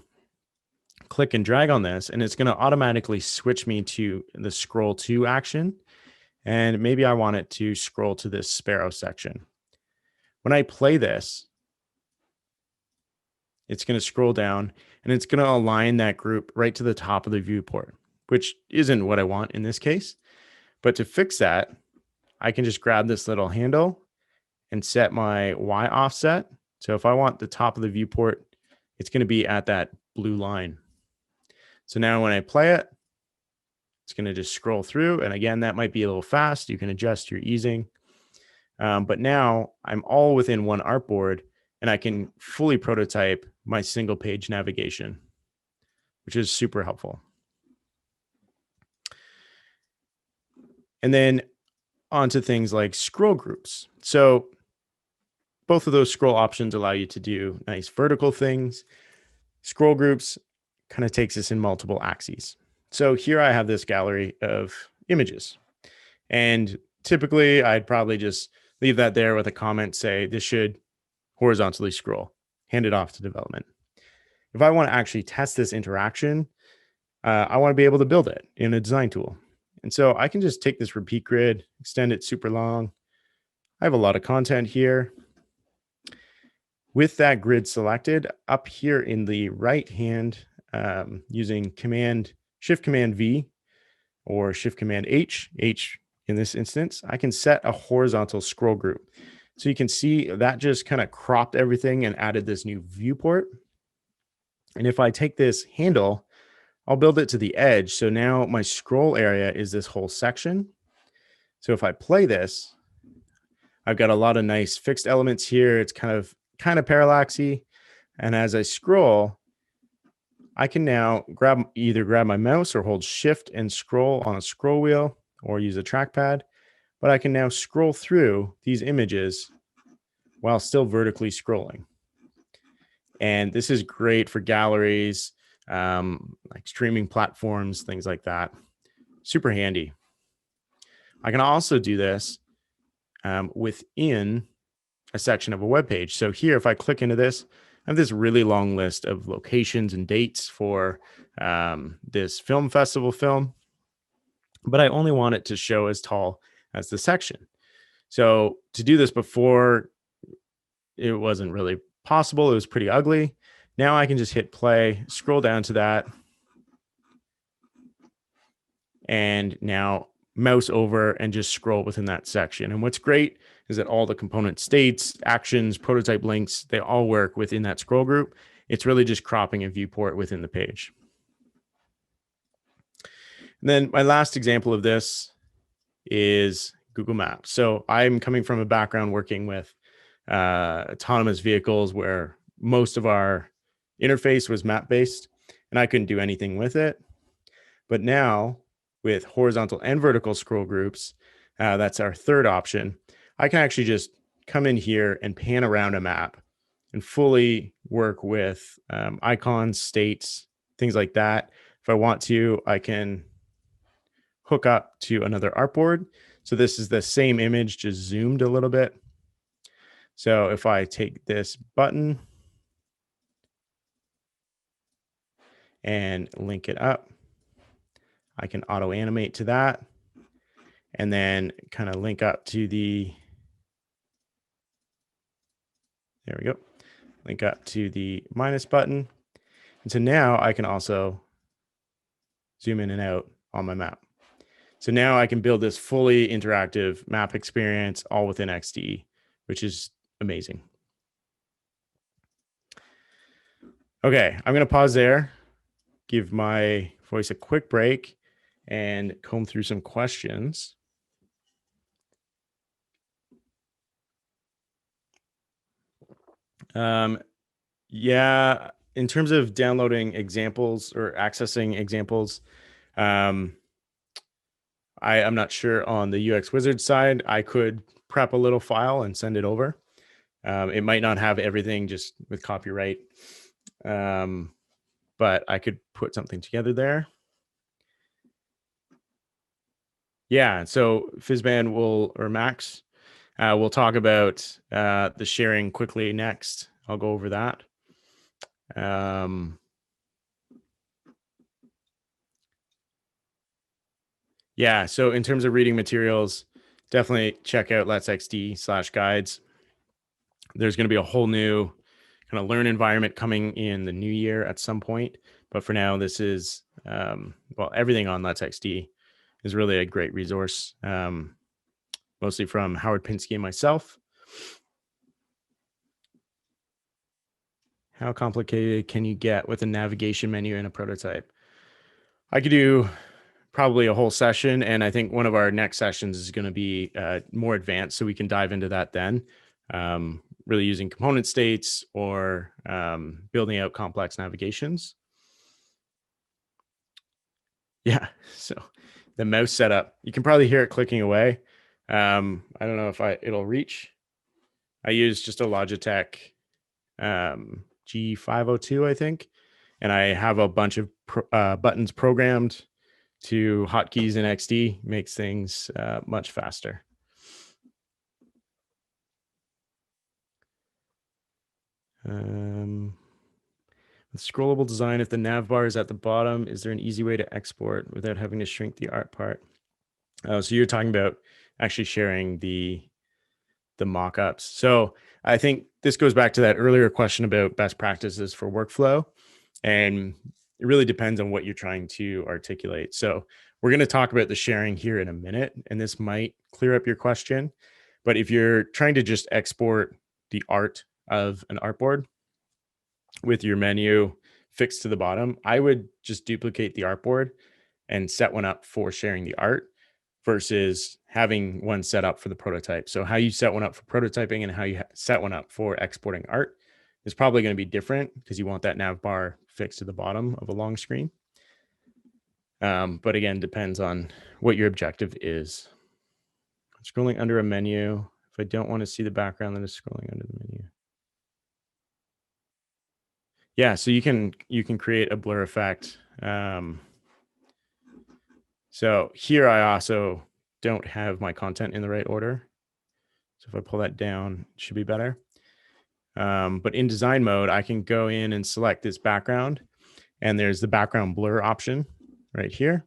click and drag on this, and it's going to automatically switch me to the scroll to action. And maybe I want it to scroll to this sparrow section. When I play this, it's going to scroll down and it's going to align that group right to the top of the viewport, which isn't what I want in this case. But to fix that, I can just grab this little handle and set my Y offset. So if I want the top of the viewport, it's going to be at that blue line. So now when I play it, it's going to just scroll through. And again, that might be a little fast. You can adjust your easing. But now I'm all within one artboard and I can fully prototype my single page navigation, which is super helpful. And then onto things like scroll groups. So both of those scroll options allow you to do nice vertical things. Scroll groups kind of takes us in multiple axes. So here I have this gallery of images, and typically I'd probably just leave that there with a comment, say this should horizontally scroll, hand it off to development. If I want to actually test this interaction, I want to be able to build it in a design tool. And so I can just take this repeat grid, extend it super long. I have a lot of content here. With that grid selected, up here in the right hand, using Shift Command V or Shift Command H in this instance, I can set a horizontal scroll group. So you can see that just kind of cropped everything and added this new viewport. And if I take this handle, I'll build it to the edge. So now my scroll area is this whole section. So if I play this, I've got a lot of nice fixed elements here. It's kind of parallaxy. And as I scroll, I can now either grab my mouse or hold shift and scroll on a scroll wheel or use a trackpad. But I can now scroll through these images while still vertically scrolling. And this is great for galleries, like streaming platforms, things like that. Super handy. I can also do this within a section of a web page. So here, if I click into this, I have this really long list of locations and dates for this film festival film, but I only want it to show as tall as the section. So to do this before, it wasn't really possible. It was pretty ugly. Now I can just hit play, scroll down to that, and now mouse over and just scroll within that section. And what's great is that all the component states, actions, prototype links, they all work within that scroll group. It's really just cropping a viewport within the page. And then my last example of this is Google Maps. So I'm coming from a background working with autonomous vehicles where most of our interface was map-based, and I couldn't do anything with it. But now with horizontal and vertical scroll groups, that's our third option. I can actually just come in here and pan around a map and fully work with icons, states, things like that. If I want to, I can hook up to another artboard. So this is the same image, just zoomed a little bit. So if I take this button and link it up, I can auto animate to that and then kind of link up to the, there we go, link up to the minus button. And so now I can also zoom in and out on my map. So now I can build this fully interactive map experience all within XD, which is amazing. Okay, I'm going to pause there, give my voice a quick break, and comb through some questions. Yeah, in terms of downloading examples or accessing examples, I'm not sure on the UX Wizard side. I could prep a little file and send it over. It might not have everything just with copyright, but I could put something together there. Yeah, so Fizban or Max, we'll talk about the sharing quickly next. I'll go over that. Yeah, so in terms of reading materials, definitely check out Let's XD/guides. There's going to be a whole new kind of learn environment coming in the new year at some point. But for now, this is, well, everything on Let's XD is really a great resource, mostly from Howard Pinsky and myself. How complicated can you get with a navigation menu in a prototype? I could do probably a whole session, and I think one of our next sessions is going to be more advanced, so we can dive into that then, really using component states or building out complex navigations. Yeah, so the mouse setup, you can probably hear it clicking away. I don't know if it'll reach. I use just a Logitech G502, I think, and I have a bunch of buttons programmed to hotkeys in XD makes things much faster. With scrollable design, if the nav bar is at the bottom, is there an easy way to export without having to shrink the art part? So you're talking about actually sharing the mock-ups. So I think this goes back to that earlier question about best practices for workflow. And it really depends on what you're trying to articulate. So we're going to talk about the sharing here in a minute, and this might clear up your question. But if you're trying to just export the art of an artboard with your menu fixed to the bottom, I would just duplicate the artboard and set one up for sharing the art versus having one set up for the prototype. So how you set one up for prototyping and how you set one up for exporting art is probably going to be different because you want that nav bar fixed to the bottom of a long screen. But again, depends on what your objective is. Scrolling under a menu. If I don't want to see the background, then it's scrolling under the menu. Yeah, so you can create a blur effect. So here I also don't have my content in the right order. So if I pull that down, it should be better. But in design mode, I can go in and select this background, and there's the background blur option right here.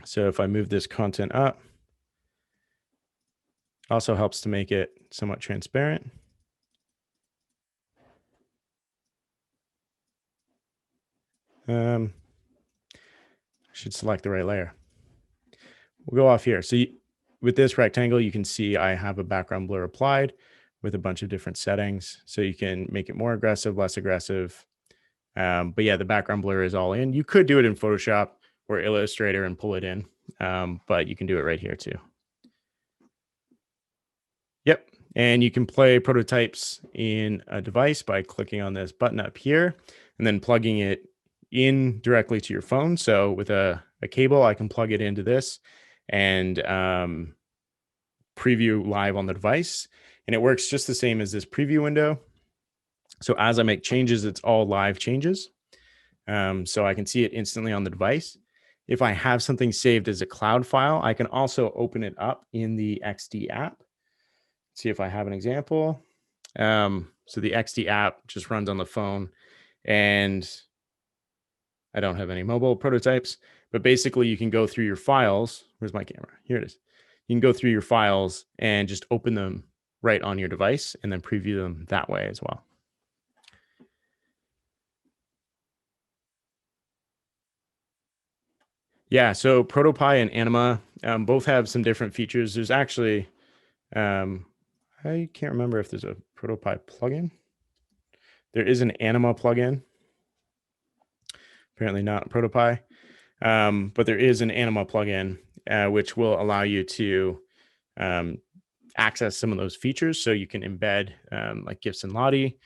So if I move this content up, also helps to make it somewhat transparent. I should select the right layer. We'll go off here. So with this rectangle, you can see I have a background blur applied with a bunch of different settings. So you can make it more aggressive, less aggressive. But yeah, the background blur is all in. You could do it in Photoshop or Illustrator and pull it in, but you can do it right here too. Yep. And you can play prototypes in a device by clicking on this button up here and then plugging it in directly to your phone. So with a cable, I can plug it into this and preview live on the device. And it works just the same as this preview window. So as I make changes, it's all live changes. So I can see it instantly on the device. If I have something saved as a cloud file, I can also open it up in the XD app. See if I have an example. So the XD app just runs on the phone, and I don't have any mobile prototypes, but basically you can go through your files. Where's my camera? Here it is. You can go through your files and just open them right on your device and then preview them that way as well. Yeah, so ProtoPie and Anima both have some different features. There's actually, I can't remember if there's a ProtoPie plugin. There is an Anima plugin. Apparently not ProtoPie, but there is an Anima plugin which will allow you to access some of those features. So you can embed like GIFs and Lottie,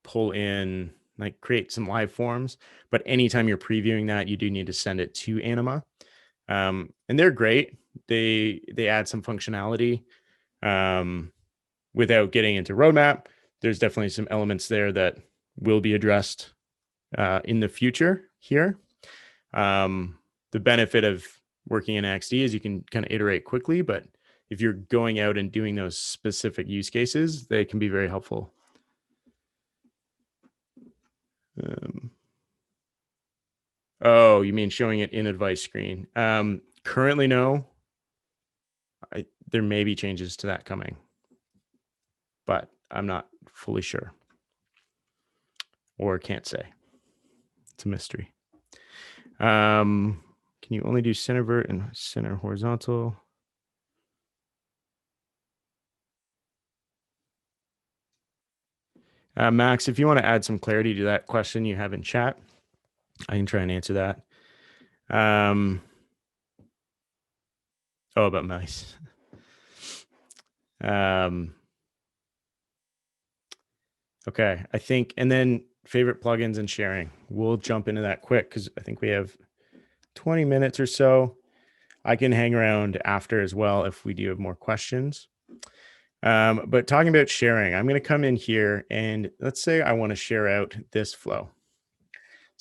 pull in, like create some live forms. But anytime you're previewing that, you do need to send it to Anima. And they're great. They add some functionality without getting into roadmap. There's definitely some elements there that will be addressed in the future here. The benefit of working in XD is you can kind of iterate quickly, but if you're going out and doing those specific use cases, they can be very helpful. Oh, you mean showing it in a device screen? Currently, no. There may be changes to that coming, but I'm not fully sure or can't say. It's a mystery. Can you only do center vert and center horizontal? Max, if you want to add some clarity to that question you have in chat, I can try and answer that. Oh, about mice. Okay, I think, and then favorite plugins and sharing. We'll jump into that quick because I think we have 20 minutes or so. I can hang around after as well if we do have more questions. But talking about sharing, I'm going to come in here and let's say I want to share out this flow.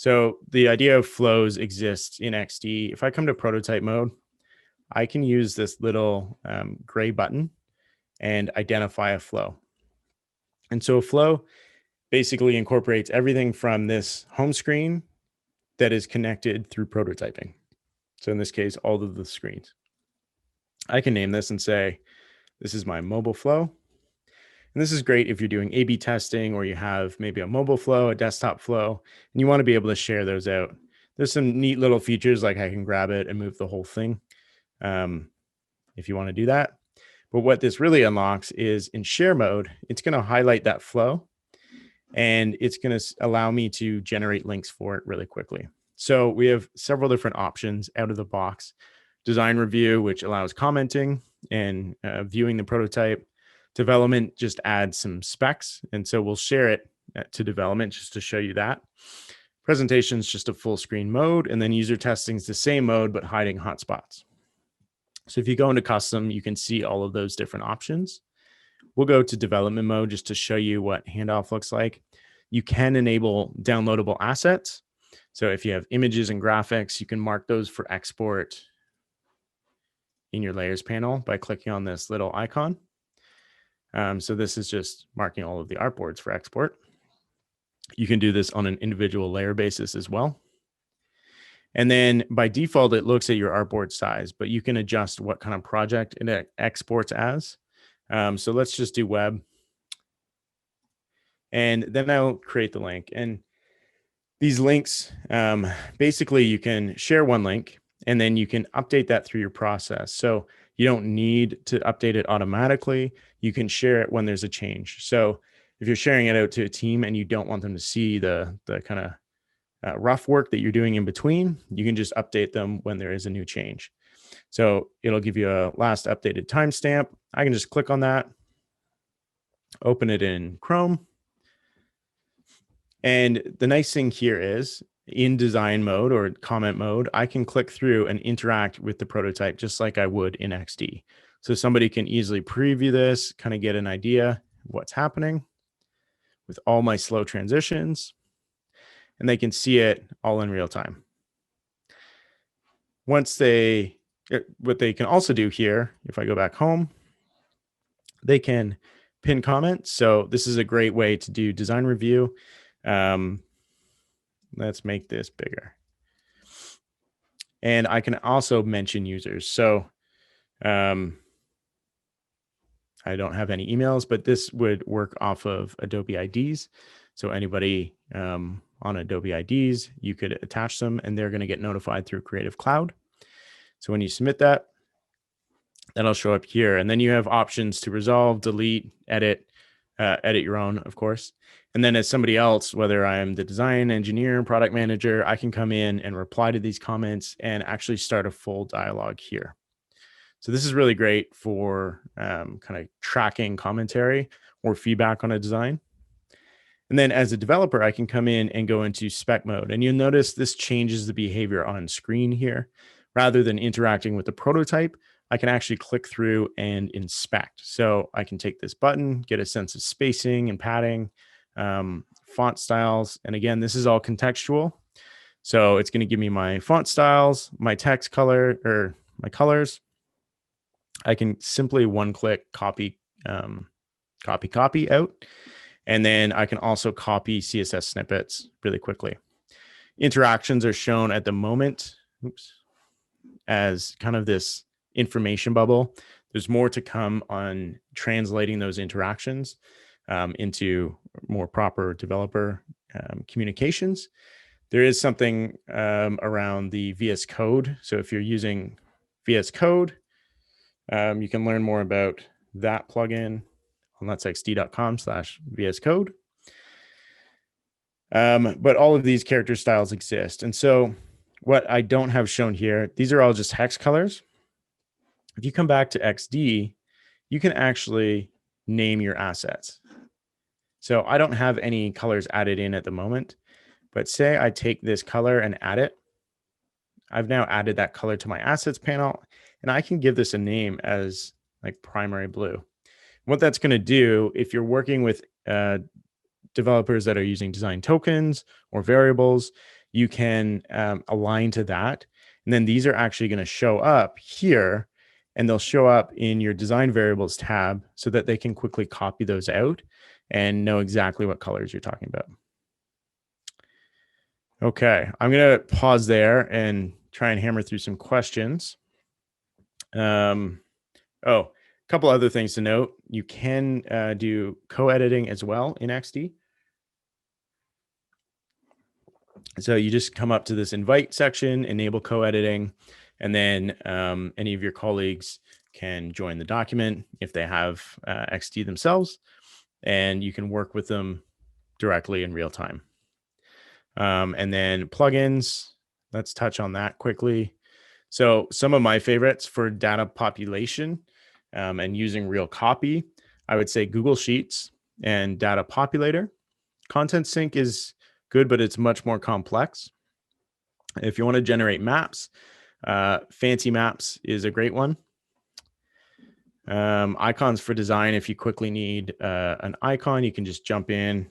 So the idea of flows exists in XD. If I come to prototype mode, I can use this little gray button and identify a flow. And so a flow basically incorporates everything from this home screen that is connected through prototyping. So in this case, all of the screens. I can name this and say, this is my mobile flow. And this is great if you're doing A/B testing, or you have maybe a mobile flow, a desktop flow, and you want to be able to share those out. There's some neat little features, like I can grab it and move the whole thing if you want to do that. But what this really unlocks is in share mode, it's going to highlight that flow, and it's going to allow me to generate links for it really quickly. So we have several different options out of the box. Design review, which allows commenting and viewing the prototype. Development just adds some specs, and so we'll share it to development just to show you that. Presentation is just a full screen mode, and then user testing is the same mode but hiding hotspots. So if you go into custom, you can see all of those different options. We'll go to development mode just to show you what handoff looks like. You can enable downloadable assets. So if you have images and graphics, you can mark those for export in your layers panel by clicking on this little icon. So this is just marking all of the artboards for export. You can do this on an individual layer basis as well. And then by default, it looks at your artboard size, but you can adjust what kind of project it exports as. So let's just do web. And then I'll create the link. And these links, basically you can share one link and then you can update that through your process. So you don't need to update it automatically. You can share it when there's a change. So if you're sharing it out to a team and you don't want them to see the kind of rough work that you're doing in between, you can just update them when there is a new change. So it'll give you a last updated timestamp. I can just click on that, open it in Chrome. And the nice thing here is in design mode or comment mode, I can click through and interact with the prototype just like I would in XD. So somebody can easily preview this, kind of get an idea of what's happening with all my slow transitions, and they can see it all in real time. What they can also do here, if I go back home, they can pin comments. So this is a great way to do design review. Let's make this bigger. And I can also mention users. So I don't have any emails, but this would work off of Adobe IDs. So anybody on Adobe IDs, you could attach them and they're going to get notified through Creative Cloud. So when you submit that, that'll show up here. And then you have options to resolve, delete, edit your own, of course. And then as somebody else, whether I'm the design engineer, product manager, I can come in and reply to these comments and actually start a full dialogue here. So this is really great for kind of tracking commentary or feedback on a design. And then as a developer, I can come in and go into spec mode. And you'll notice this changes the behavior on screen here. Rather than interacting with the prototype, I can actually click through and inspect. So I can take this button, get a sense of spacing and padding, font styles. And again, this is all contextual. So it's going to give me my font styles, my text color, or my colors. I can simply one-click copy out. And then I can also copy CSS snippets really quickly. Interactions are shown at the moment, as kind of this information bubble. There's more to come on translating those interactions into more proper developer communications. There is something around the VS Code. So if you're using VS Code, you can learn more about that plugin on letsxd.com/VS Code. But all of these character styles exist. And so what I don't have shown here, these are all just hex colors. If you come back to XD, you can actually name your assets. So I don't have any colors added in at the moment, but say I take this color and add it. I've now added that color to my assets panel, and I can give this a name as like primary blue. What that's going to do, if you're working with developers that are using design tokens or variables, you can align to that. And then these are actually going to show up here, and they'll show up in your design variables tab so that they can quickly copy those out and know exactly what colors you're talking about. Okay, I'm going to pause there and try and hammer through some questions. A couple other things to note. You can do co-editing as well in XD. So you just come up to this invite section, enable co-editing, and then any of your colleagues can join the document if they have XD themselves, and you can work with them directly in real time. And then plugins, let's touch on that quickly. So some of my favorites for data population and using real copy, I would say Google Sheets and Data Populator. Content Sync is good, but it's much more complex. If you want to generate maps, Fancy Maps is a great one. Icons for design, if you quickly need an icon, you can just jump in.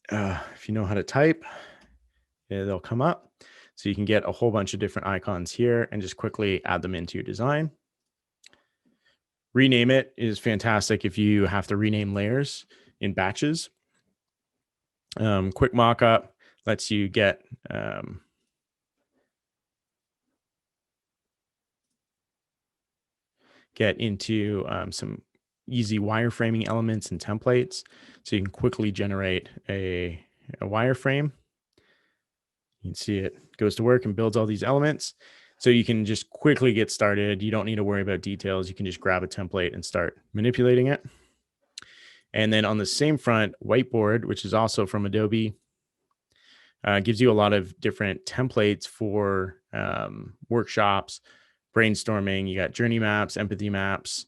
If you know how to type, they'll come up. So you can get a whole bunch of different icons here and just quickly add them into your design. Rename it is fantastic if you have to rename layers in batches. Quick mockup lets you get into some easy wireframing elements and templates. So you can quickly generate a wireframe. You can see it goes to work and builds all these elements. So you can just quickly get started. You don't need to worry about details. You can just grab a template and start manipulating it. And then on the same front, Whiteboard, which is also from Adobe, gives you a lot of different templates for workshops, brainstorming. You got journey maps, empathy maps,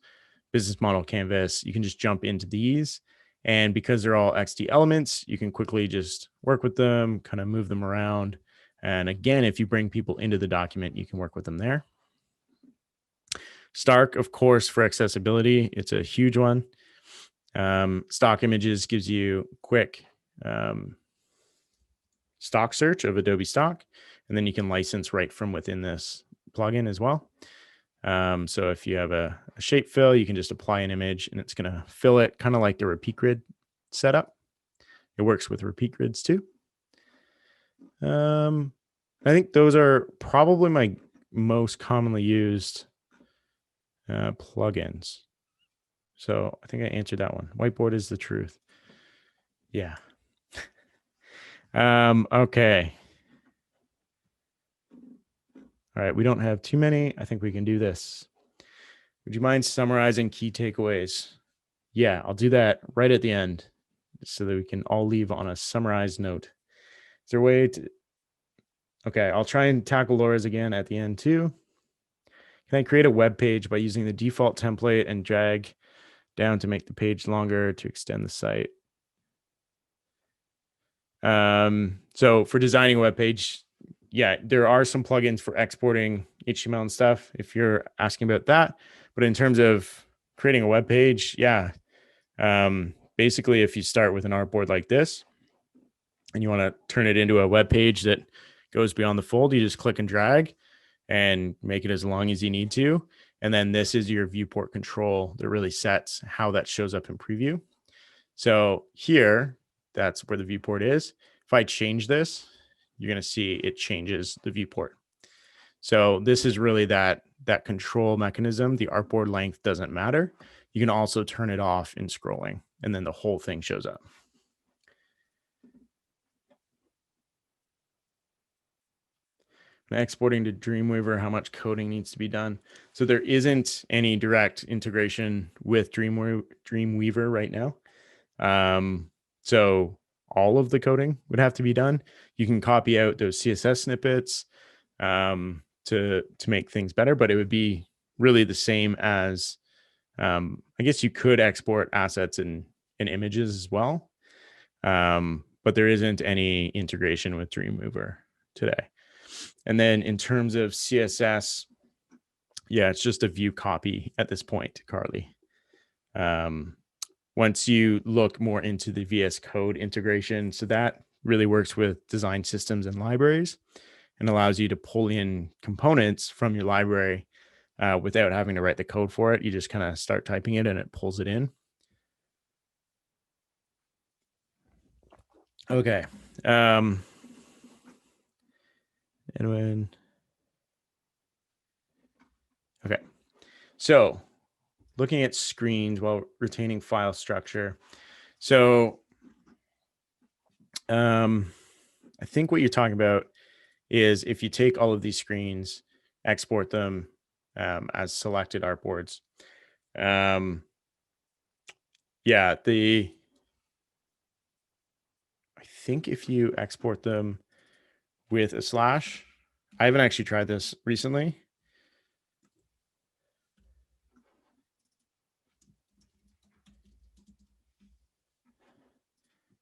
business model canvas. You can just jump into these. And because they're all XD elements, you can quickly just work with them, kind of move them around. And again, if you bring people into the document, you can work with them there. Stark, of course, for accessibility. It's a huge one. Stock images gives you quick stock search of Adobe stock, and then you can license right from within this plugin as well. So if you have a shape fill, you can just apply an image and it's going to fill it, kind of like the repeat grid setup. It works with repeat grids too. I think those are probably my most commonly used plugins. So I think I answered that one. Whiteboard is the truth. Yeah. Okay. All right, we don't have too many. I think we can do this. Would you mind summarizing key takeaways? Yeah, I'll do that right at the end so that we can all leave on a summarized note. Is there a way to... Okay, I'll try and tackle Laura's again at the end too. Can I create a web page by using the default template and drag down to make the page longer to extend the site? So for designing a web page, yeah, there are some plugins for exporting HTML and stuff if you're asking about that. But in terms of creating a web page, yeah, basically if you start with an artboard like this and you want to turn it into a web page that goes beyond the fold, you just click and drag and make it as long as you need to. And then this is your viewport control that really sets how that shows up in preview. So here, that's where the viewport is. If I change this, you're going to see it changes the viewport. So this is really that control mechanism. The artboard length doesn't matter. You can also turn it off in scrolling, and then the whole thing shows up. Exporting to Dreamweaver, how much coding needs to be done? So there isn't any direct integration with Dreamweaver right now. So all of the coding would have to be done. You can copy out those CSS snippets to make things better, but it would be really the same as, I guess you could export assets and images as well. But there isn't any integration with Dreamweaver today. And then in terms of CSS, yeah, it's just a view copy at this point, Carly. Once you look more into the VS Code integration, so that really works with design systems and libraries and allows you to pull in components from your library without having to write the code for it. You just kind of start typing it and it pulls it in. Okay. Edwin. Okay. So looking at screens while retaining file structure. So I think what you're talking about is if you take all of these screens, export them as selected artboards. Yeah, I think if you export them with a slash, I haven't actually tried this recently.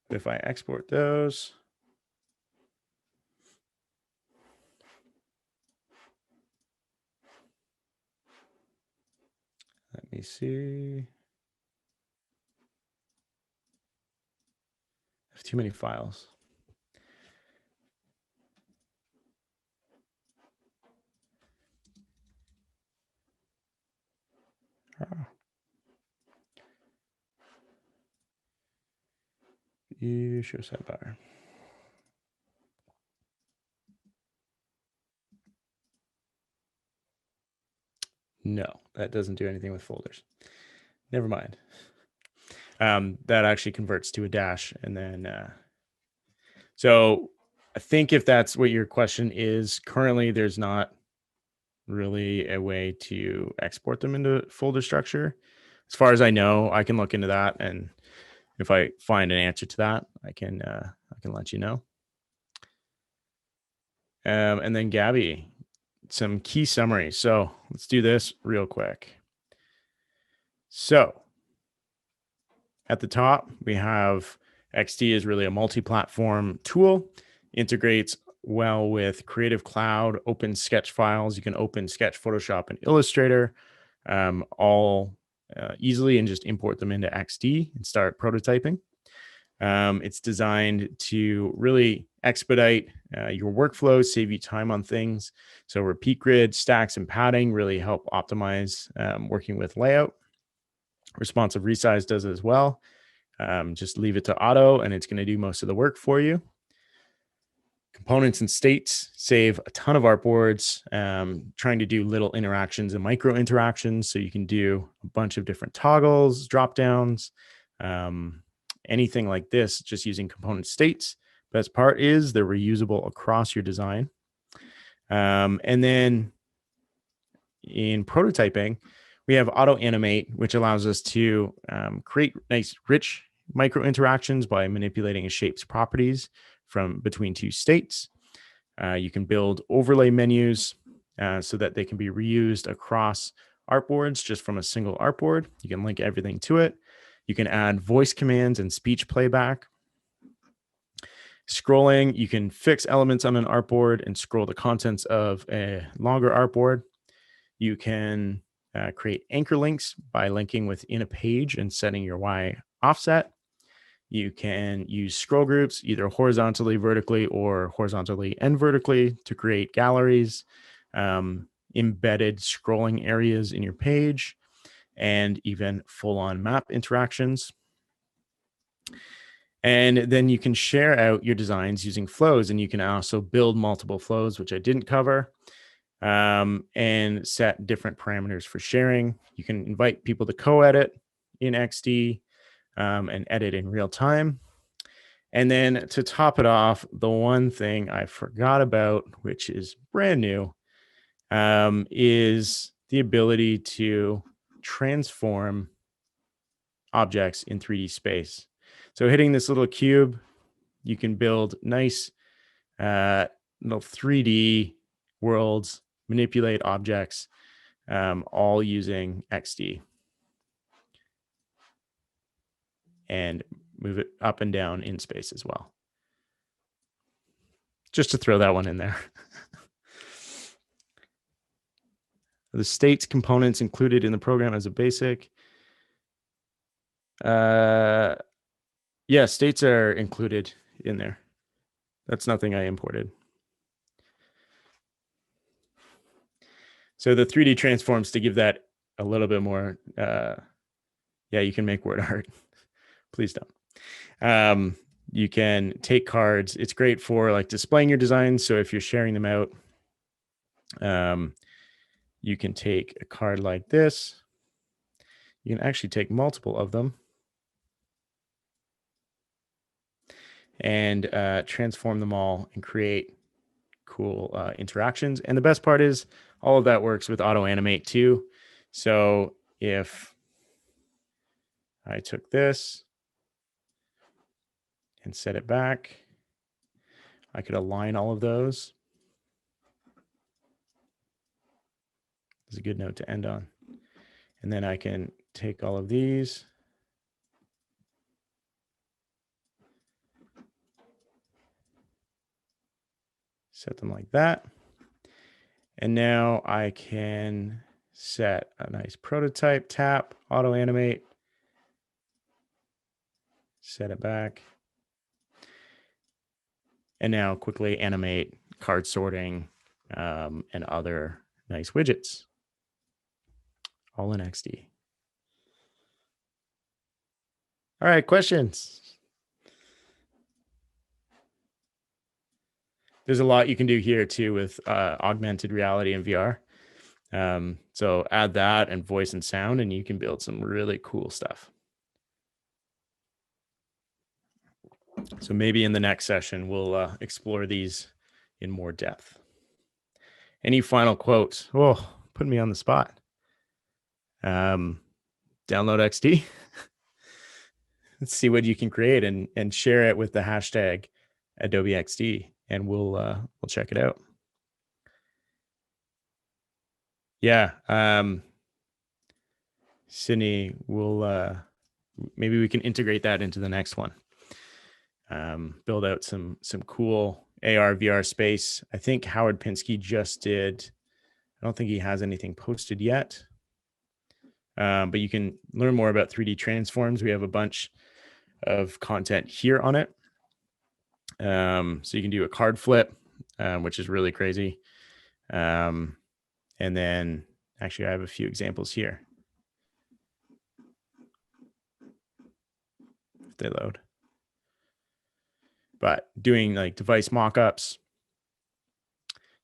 But if I export those, let me see. I have too many files. You show sidebar. No, that doesn't do anything with folders. Never mind. That actually converts to a dash. And then, so I think if that's what your question is, currently there's not really a way to export them into folder structure. As far as I know, I can look into that, and if I find an answer to that, I can let you know. And then Gabby, some key summaries. So let's do this real quick. So at the top, we have XD is really a multi-platform tool, integrates well with Creative Cloud, open sketch files. You can open Sketch, Photoshop, and Illustrator all easily and just import them into XD and start prototyping. It's designed to really expedite your workflow, save you time on things. So repeat grid, stacks, and padding really help optimize working with layout. Responsive resize does it as well. Just leave it to auto and it's going to do most of the work for you. Components and states save a ton of artboards, trying to do little interactions and micro interactions. So you can do a bunch of different toggles, drop downs, anything like this, just using component states. Best part is they're reusable across your design. And then in prototyping, we have auto animate, which allows us to create nice, rich micro interactions by manipulating a shape's properties from between two states. You can build overlay menus so that they can be reused across artboards just from a single artboard. You can link everything to it. You can add voice commands and speech playback. Scrolling, you can fix elements on an artboard and scroll the contents of a longer artboard. You can create anchor links by linking within a page and setting your Y offset. You can use scroll groups, either horizontally, vertically, or horizontally and vertically to create galleries, embedded scrolling areas in your page, and even full-on map interactions. And then you can share out your designs using flows, and you can also build multiple flows, which I didn't cover, and set different parameters for sharing. You can invite people to co-edit in XD and edit in real time. And then to top it off, the one thing I forgot about, which is brand new, is the ability to transform objects in 3D space. So hitting this little cube, you can build nice little 3D worlds, manipulate objects, all using XD. And move it up and down in space as well. Just to throw that one in there. The states components included in the program as a basic. Yeah, states are included in there. That's nothing I imported. So the 3D transforms, to give that a little bit more, yeah, you can make word art. Please don't. You can take cards. It's great for like displaying your designs. So if you're sharing them out, you can take a card like this. You can actually take multiple of them and transform them all and create cool interactions. And the best part is all of that works with auto animate too. So if I took this and set it back, I could align all of those. It's a good note to end on. And then I can take all of these, set them like that. And now I can set a nice prototype, tap, auto animate, set it back. And now quickly animate card sorting and other nice widgets, all in XD. All right, questions? There's a lot you can do here too with augmented reality and VR. So add that and voice and sound, and you can build some really cool stuff. So maybe in the next session, we'll explore these in more depth. Any final quotes? Oh, put me on the spot. Download XD. Let's see what you can create and share it with the hashtag Adobe XD, and we'll check it out. Yeah. Sydney, maybe we can integrate that into the next one. Build out some cool AR VR space. I think Howard Pinsky just did. I don't think he has anything posted yet. But you can learn more about 3D transforms. We have a bunch of content here on it. So you can do a card flip, which is really crazy. And then actually I have a few examples here. If they load. But doing like device mockups,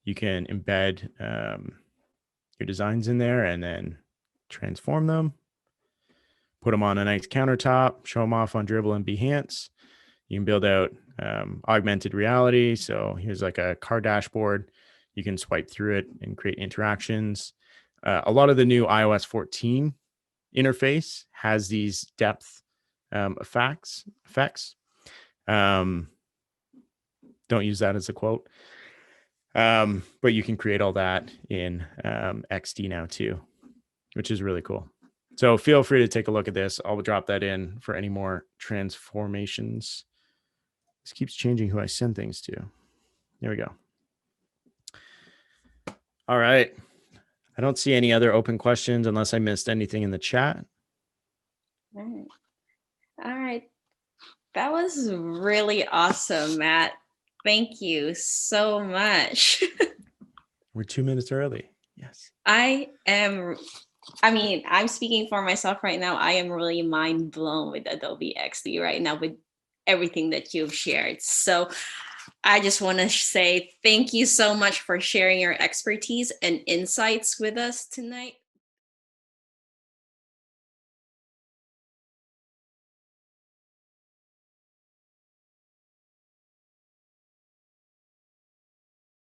you can embed your designs in there and then transform them, put them on a nice countertop, show them off on Dribbble and Behance. You can build out augmented reality. So here's like a car dashboard. You can swipe through it and create interactions. A lot of the new iOS 14 interface has these depth effects. Don't use that as a quote. But you can create all that in XD now too, which is really cool. So feel free to take a look at this. I'll drop that in for any more transformations. This keeps changing who I send things to. There we go. All right. I don't see any other open questions unless I missed anything in the chat. All right. That was really awesome, Matt. Thank you so much. We're 2 minutes early. Yes. I'm speaking for myself right now. I am really mind blown with Adobe XD right now with everything that you've shared. So I just want to say thank you so much for sharing your expertise and insights with us tonight.